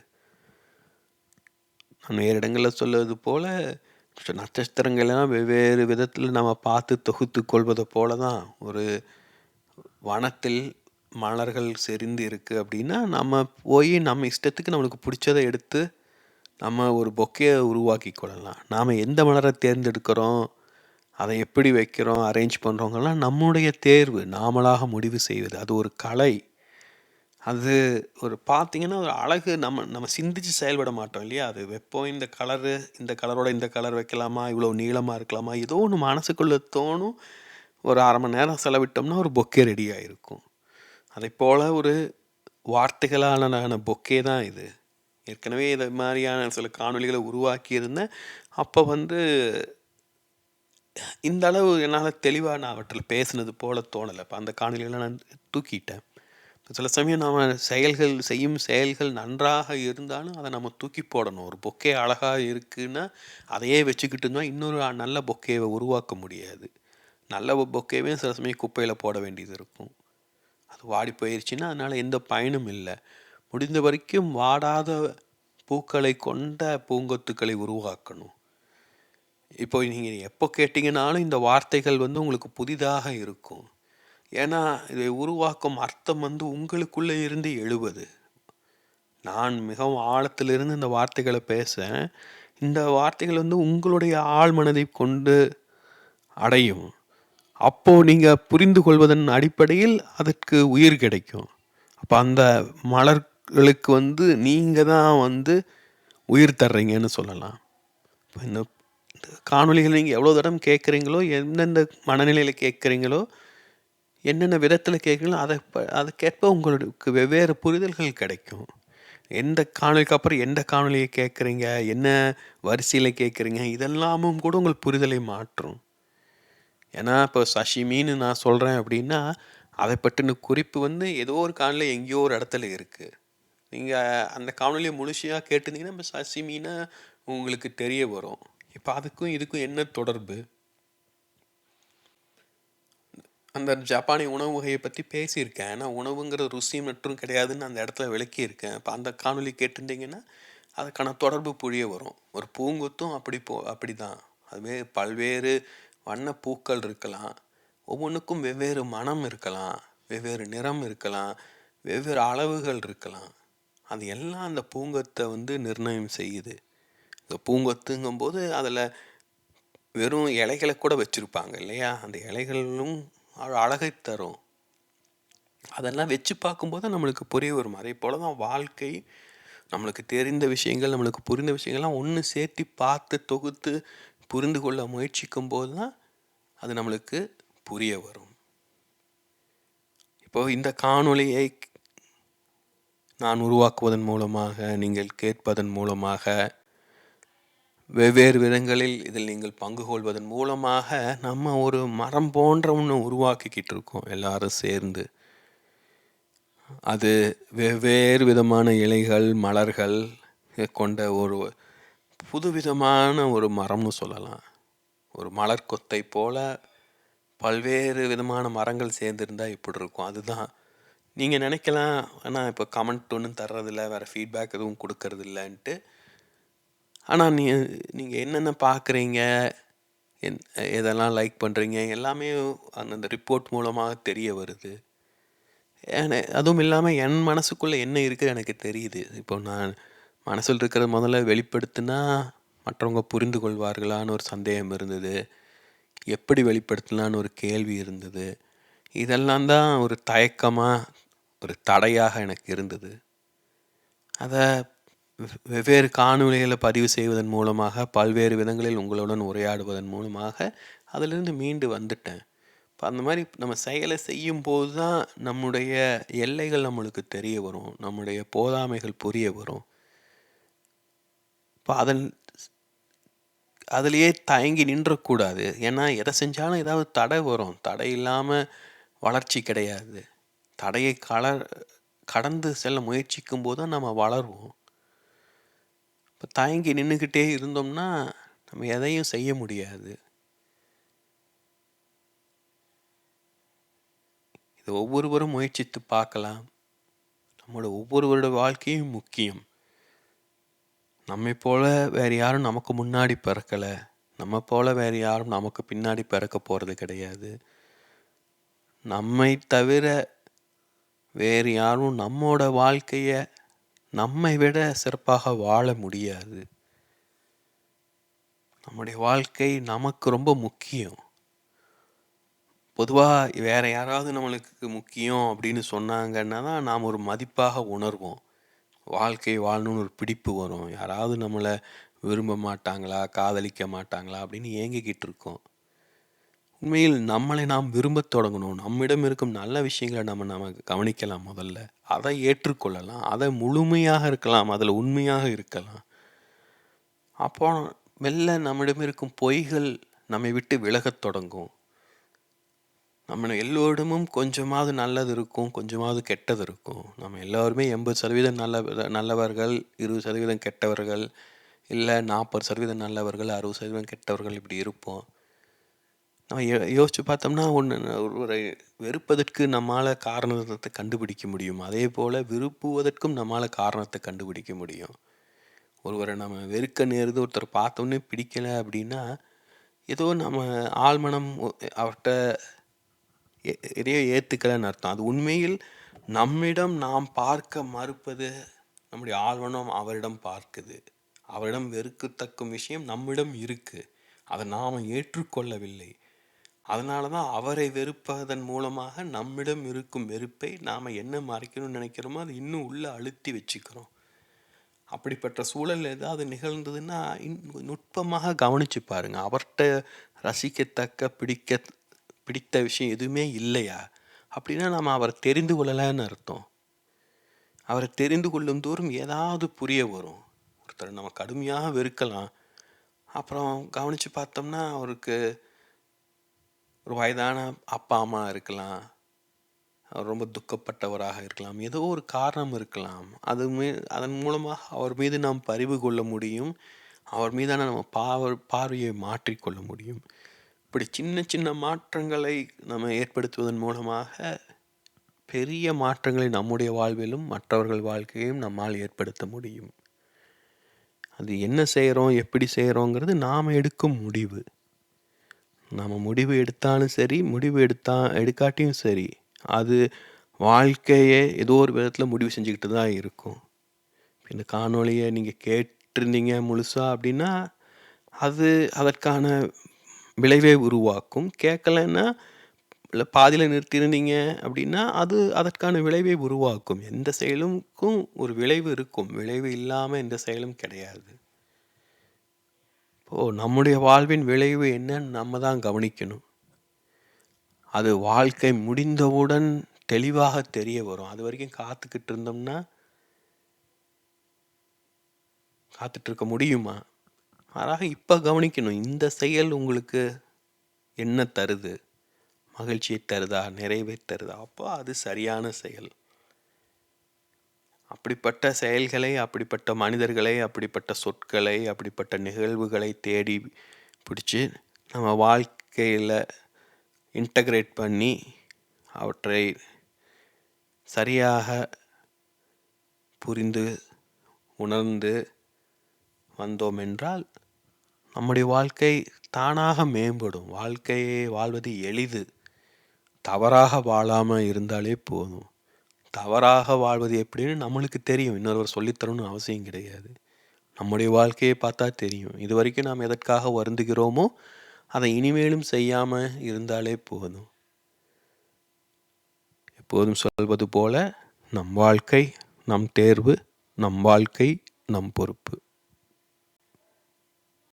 நான் வேறு இடங்களில் சொல்வது போல் நட்சத்திரங்கள்லாம் வெவ்வேறு விதத்தில் நம்ம பார்த்து தொகுத்து கொள்வதை போல தான் ஒரு வனத்தில் மலர்கள் செறிந்து இருக்குது அப்படின்னா நம்ம போய் நம்ம இஷ்டத்துக்கு நம்மளுக்கு பிடிச்சதை எடுத்து நம்ம ஒரு பொக்கையை உருவாக்கி கொள்ளலாம். நாம் எந்த மலரை தேர்ந்தெடுக்கிறோம், அதை எப்படி வைக்கிறோம், அரேஞ்ச் பண்ணுறோங்கெல்லாம் நம்முடைய தேர்வு, நாமளாக முடிவு செய்வது. அது ஒரு கலை. அது ஒரு பார்த்திங்கன்னா ஒரு அழகு. நம்ம சிந்தித்து செயல்பட மாட்டோம் இல்லையா? அது வைப்போம், இந்த கலரு, இந்த கலரோட இந்த கலர் வைக்கலாமா, இவ்வளோ நீளமாக இருக்கலாமா, ஏதோ ஒன்று மனசுக்குள்ளே தோணும். ஒரு அரை மணி நேரம் செலவிட்டோம்னா ஒரு பொக்கே ரெடி ஆகிருக்கும். அதை போல் ஒரு வார்த்தைகளாலான பொக்கே தான் இது. ஏற்கனவே இதை மாதிரியான சில காணொலிகளை உருவாக்கியிருந்தேன். அப்போ இந்த அளவு என்னால் தெளிவாக நான் அவற்றில் பேசுனது போல் தோணலை. இப்போ அந்த காணொலிகளை நான் தூக்கிட்டேன். சில சமயம் நாம் செய்யும் செயல்கள் நன்றாக இருந்தாலும் அதை நம்ம தூக்கி போடணும். ஒரு பொக்கே அழகாக இருக்குன்னா அதையே வச்சுக்கிட்டு இருந்தால் இன்னொரு நல்ல பொக்கேவை உருவாக்க முடியாது. நல்ல பொக்கேவே சில சமயம் குப்பையில் போட வேண்டியது இருக்கும். அது வாடி போயிடுச்சுன்னா அதனால் எந்த பயனும் இல்லை. முடிந்த வரைக்கும் வாடாத பூக்களை கொண்ட பூங்கொத்துக்களை உருவாக்கணும். இப்போ நீங்கள் எப்போ கேட்டிங்கனாலும் இந்த வார்த்தைகள் உங்களுக்கு புதிதாக இருக்கும். ஏன்னா இதை உருவாக்கும் அர்த்தம் உங்களுக்குள்ளே இருந்து எழுவது. நான் மிகவும் ஆழத்திலிருந்து இந்த வார்த்தைகளை பேசேன். இந்த வார்த்தைகள் உங்களுடைய ஆழ் மனதை கொண்டு அடையும். அப்போது நீங்கள் புரிந்து கொள்வதன் அடிப்படையில் அதற்கு உயிர் கிடைக்கும். அப்போ அந்த மலர்களுக்கு நீங்கள் தான் உயிர் தர்றீங்கன்னு சொல்லலாம். இப்போ இந்த காணொலிகள் நீங்கள் எவ்வளோ தடவை கேட்குறீங்களோ, எந்தெந்த மனநிலையில் கேட்குறீங்களோ, என்னென்ன விதத்தில் கேட்குறீங்களோ அதுக்கேற்ப உங்களுக்கு வெவ்வேறு புரிதல்கள் கிடைக்கும். எந்த காணொலிக்கு அப்புறம் எந்த காணொலியை கேட்குறீங்க, என்ன வரிசையில் கேட்குறீங்க, இதெல்லாமும் கூட உங்கள் புரிதலை மாற்றும். ஏன்னா இப்போ சஷிமின்னு நான் சொல்கிறேன் அப்படின்னா அதை பற்றின குறிப்பு ஏதோ ஒரு காணொலி எங்கேயோ ஒரு இடத்துல இருக்குது. நீங்கள் அந்த காணொலியை முழுமையாக கேட்டிருந்தீங்கன்னா இப்போ சஷிமின்னா உங்களுக்கு தெரிய வரும். இப்போ அதுக்கும் இதுக்கும் என்ன தொடர்பு? அந்த ஜப்பானிய உணவு வகையை பத்தி பேசியிருக்கேன். ஏன்னா உணவுங்கிறது ருசி மற்றும் கிடையாதுன்னு அந்த இடத்துல விளக்கியிருக்கேன். இப்ப அந்த காணொளி கேட்டிருந்தீங்கன்னா, அதுக்கான தொடர்பு புரிய வரும். ஒரு பூங்கொத்தும் அப்படிதான். அதுவே பல்வேறு வண்ண பூக்கள் இருக்கலாம். ஒவ்வொன்னுக்கும் வெவ்வேறு மணம் இருக்கலாம். வெவ்வேறு நிறம் இருக்கலாம். வெவ்வேறு அளவுகள் இருக்கலாம். அது எல்லாம் அந்த பூங்கொத்த நிர்ணயம் செய்யுது. இந்த பூங்கொத்துங்கும்போது அதில வெறும் இலைகள கூட வச்சிருப்பாங்க இல்லையா? அந்த இலைகளும் அழகை தரும். அதெல்லாம் வச்சு பார்க்கும்போது நம்மளுக்கு புரிய வரும். அதேபோல தான் வாழ்க்கை. நம்மளுக்கு தெரிந்த விஷயங்கள், நம்மளுக்கு புரிந்த விஷயங்கள்லாம் ஒண்ணு சேர்த்து பார்த்து தொகுத்து புரிந்து கொள்ள முயற்சிக்கும்போது தான் அது நம்மளுக்கு புரிய வரும். இப்போ இந்த காணொளியை நான் உருவாக்குவதன் மூலமாக, நீங்கள் கேட்பதன் மூலமாக, வெவ்வேறு விதங்களில் இதில் நீங்கள் பங்கு கொள்வதன் மூலமாக நம்ம ஒரு மரம் போன்ற ஒண்ணு உருவாக்கிக்கிட்டு இருக்கோம் எல்லாரும் சேர்ந்து. அது வெவ்வேறு விதமான இலைகள், மலர்கள் கொண்ட ஒரு புதுவிதமான ஒரு மரம்னு சொல்லலாம். ஒரு மலர் கொத்தை போல பல்வேறு விதமான மரங்கள் சேர்ந்திருந்தா எப்படி இருக்கும்? அதுதான். நீங்க நினைக்கலாம், ஆனா இப்போ கமெண்ட் ஒண்ணும் தர்றதில்ல, வேற ஃபீட்பேக் எதுவும் குடுக்கறதில்லன்ட்டு. ஆனா நீங்க என்னென்ன பார்க்குறீங்க, என் எதெல்லாம் லைக் பண்றீங்க, எல்லாமே அந்தந்த ரிப்போர்ட் மூலமா தெரிய வருது. அதுவும் இல்லாம என் மனசுக்குள்ள என்ன இருக்குன்னு எனக்கு தெரியுது. இப்போ நான் மனசுல இருக்கிறத முதல்ல வெளிப்படுத்தினா, மற்றவங்க புரிந்து கொள்வார்களான்னு ஒரு சந்தேகம் இருந்தது. எப்படி வெளிப்படுத்தலான்னு ஒரு கேள்வி இருந்தது. இதெல்லாம் தான் ஒரு தயக்கமா, ஒரு தடையாக எனக்கு இருந்தது. அத வெவ்வேறு காணொளிகளை பதிவு செய்வதன் மூலமாக, பல்வேறு விதங்களில் உங்களுடன் உரையாடுவதன் மூலமாக அதிலிருந்து மீண்டு வந்துட்டேன். இப்போ அந்த மாதிரி நம்ம செயலை செய்யும்போது தான் நம்முடைய எல்லைகள் நம்மளுக்கு தெரிய வரும். நம்முடைய போதாமைகள் புரிய வரும். இப்போ அதிலேயே தயங்கி நின்றக்கூடாது. ஏன்னா எதை செஞ்சாலும் ஏதாவது தடை வரும். தடை இல்லாமல் வளர்ச்சி கிடையாது. தடையை கடந்து செல்ல முயற்சிக்கும் போது தான் நம்ம வளருவோம். இப்போ தயங்கி நின்றுக்கிட்டே இருந்தோம்னா நம்ம எதையும் செய்ய முடியாது. இது ஒவ்வொருவரும் முயற்சித்து பார்க்கலாம். நம்மளோட ஒவ்வொருவரோட வாழ்க்கையும் முக்கியம். நம்மை போல வேறு யாரும் நமக்கு முன்னாடி பிறக்கலை. நம்ம போல வேறு யாரும் நமக்கு பின்னாடி பிறக்க போகிறது கிடையாது. நம்மை தவிர வேறு யாரும் நம்மோட வாழ்க்கையை நம்மை விட சிறப்பாக வாழ முடியாது. நம்முடைய வாழ்க்கை நமக்கு ரொம்ப முக்கியம். பொதுவாக வேற யாராவது நம்மளுக்கு முக்கியம் அப்படின்னு சொன்னாங்கன்னா தான் நாம் ஒரு மதிப்பாக உணர்வோம். வாழ்க்கை வாழணும்னு ஒரு பிடிப்பு வரும். யாராவது நம்மளை விரும்ப மாட்டாங்களா, காதலிக்க மாட்டாங்களா அப்படின்னு ஏங்கிக்கிட்டு இருக்கோம். உண்மையில் நம்மளை நாம் விரும்பத் தொடங்கணும். நம்மிடம் இருக்கும் நல்ல விஷயங்களை நம்ம கவனிக்கலாம் முதல்ல. அதை ஏற்றுக்கொள்ளலாம். அதை முழுமையாக இருக்கலாம். அதில் உண்மையாக இருக்கலாம். அப்போ மெல்ல நம்மிடம் இருக்கும் பொய்கள் நம்மை விட்டு விலகத் தொடங்கும். நம்ம எல்லோரிடமும் கொஞ்சமாவது நல்லது இருக்கும், கொஞ்சமாவது கெட்டது இருக்கும். நம்ம எல்லோருமே 80% நல்லவர்கள், 20% கெட்டவர்கள், இல்லை 40% நல்லவர்கள், 60% கெட்டவர்கள், இப்படி இருப்போம். நம்ம யோசிச்சு பார்த்தோம்னா ஒருவரை வெறுப்பதற்கு நம்மால் காரணத்தை கண்டுபிடிக்க முடியும். அதே போல் விரும்புவதற்கும் நம்மால் காரணத்தை கண்டுபிடிக்க முடியும். ஒருவரை நம்ம வெறுக்க நேருது, ஒருத்தர் பார்த்தோன்னே பிடிக்கலை அப்படின்னா, ஏதோ நம்ம ஆழ்மனம் அவர்கிட்ட எதையோ ஏற்றுக்கலைன்னு அர்த்தம். அது உண்மையில் நம்மிடம் நாம் பார்க்க மறுப்பது நம்முடைய ஆழ்மனம் அவரிடம் பார்க்குது. அவரிடம் வெறுக்கத்தக்கும் விஷயம் நம்மிடம் இருக்கு. அதை நாம் ஏற்றுக்கொள்ளவில்லை. அதனால தான் அவரை வெறுப்பதன் மூலமாக நம்மிடம் இருக்கும் வெறுப்பை நாம் என்ன மறைக்கணும்னு நினைக்கிறோமோ அது இன்னும் உள்ள அழுத்தி வச்சுக்கிறோம். அப்படிப்பட்ட சூழல் ஏதாவது நிகழ்ந்ததுன்னா நுட்பமாக கவனிச்சு பாருங்க. அவர்கிட்ட ரசிக்கத்தக்க பிடித்த விஷயம் எதுவுமே இல்லையா அப்படின்னா நம்ம அவரை தெரிந்து கொள்ளலைன்னு அர்த்தம். அவரை தெரிந்து கொள்ளும் தூரம் ஏதாவது புரிய வரும். ஒருத்தர் நம்ம கடுமையாக வெறுக்கலாம். அப்புறம் கவனித்து பார்த்தோம்னா அவருக்கு ஒரு வயதான அப்பா அம்மா இருக்கலாம், அவர் ரொம்ப துக்கப்பட்டவராக இருக்கலாம், ஏதோ ஒரு காரணம் இருக்கலாம். அதன் மூலமாக அவர் மீது நாம் பரிவு கொள்ள முடியும். அவர் மீதான நம்ம பார்வையை மாற்றிக்கொள்ள முடியும். அப்படி சின்ன சின்ன மாற்றங்களை நம்ம ஏற்படுத்துவதன் மூலமாக பெரிய மாற்றங்களை நம்முடைய வாழ்விலும் மற்றவர்கள் வாழ்க்கையும் நம்மால் ஏற்படுத்த முடியும். அது என்ன செய்கிறோம், எப்படி செய்கிறோங்கிறது நாம் எடுக்கும் முடிவு. நம்ம முடிவு எடுத்தாலும் சரி, முடிவு எடுக்காட்டியும் சரி, அது வாழ்க்கையை ஏதோ ஒரு விதத்தில் முடிவு செஞ்சுக்கிட்டு தான் இருக்கும். இந்த காணொளியை நீங்கள் கேட்டிருந்தீங்க முழுசாக அப்படின்னா, அது அதற்கான விளைவை உருவாக்கும். கேட்கலைன்னா, இல்லை பாதியில் நிறுத்தியிருந்தீங்க அப்படின்னா, அது அதற்கான விளைவை உருவாக்கும். எந்த செயலுக்கும் ஒரு விளைவு இருக்கும். விளைவு இல்லாமல் எந்த செயலும் கிடையாது. இப்போது நம்முடைய வாழ்வின் விளைவு என்னன்னு நம்ம தான் கவனிக்கணும். அது வாழ்க்கை முடிந்தவுடன் தெளிவாக தெரிய வரும். அது வரைக்கும் காத்துக்கிட்டு இருந்தோம்னா காத்துட்ருக்க முடியுமா? ஆக இப்போ கவனிக்கணும். இந்த செயல் உங்களுக்கு என்ன தருது? மகிழ்ச்சியை தருதா, நிறைவை தருதா? அப்போ அது சரியான செயல். அப்படிப்பட்ட செயல்களை, அப்படிப்பட்ட மனிதர்களை, அப்படிப்பட்ட சொற்களை, அப்படிப்பட்ட நிகழ்வுகளை தேடி பிடிச்சி நம்ம வாழ்க்கையில் இன்டகிரேட் பண்ணி அவற்றை சரியாக புரிந்து உணர்ந்து வந்தோம் என்றால் நம்முடைய வாழ்க்கை தானாக மேம்படும். வாழ்க்கையை வாழ்வது எளிது. தவறாக வாழாமல் இருந்தாலே போதும். தவறாக வாழ்வது எப்படின்னு நம்மளுக்கு தெரியும். இன்னொருவர் சொல்லித்தரணும்னு அவசியம் கிடையாது. நம்முடைய வாழ்க்கையை பார்த்தா தெரியும். இது வரைக்கும் நாம் எதற்காக வருந்துகிறோமோ அதை இனிமேலும் செய்யாமல் இருந்தாலே போதும். எப்போதும் சொல்வது போல, நம் வாழ்க்கை நம் தேர்வு, நம் வாழ்க்கை நம் பொறுப்பு.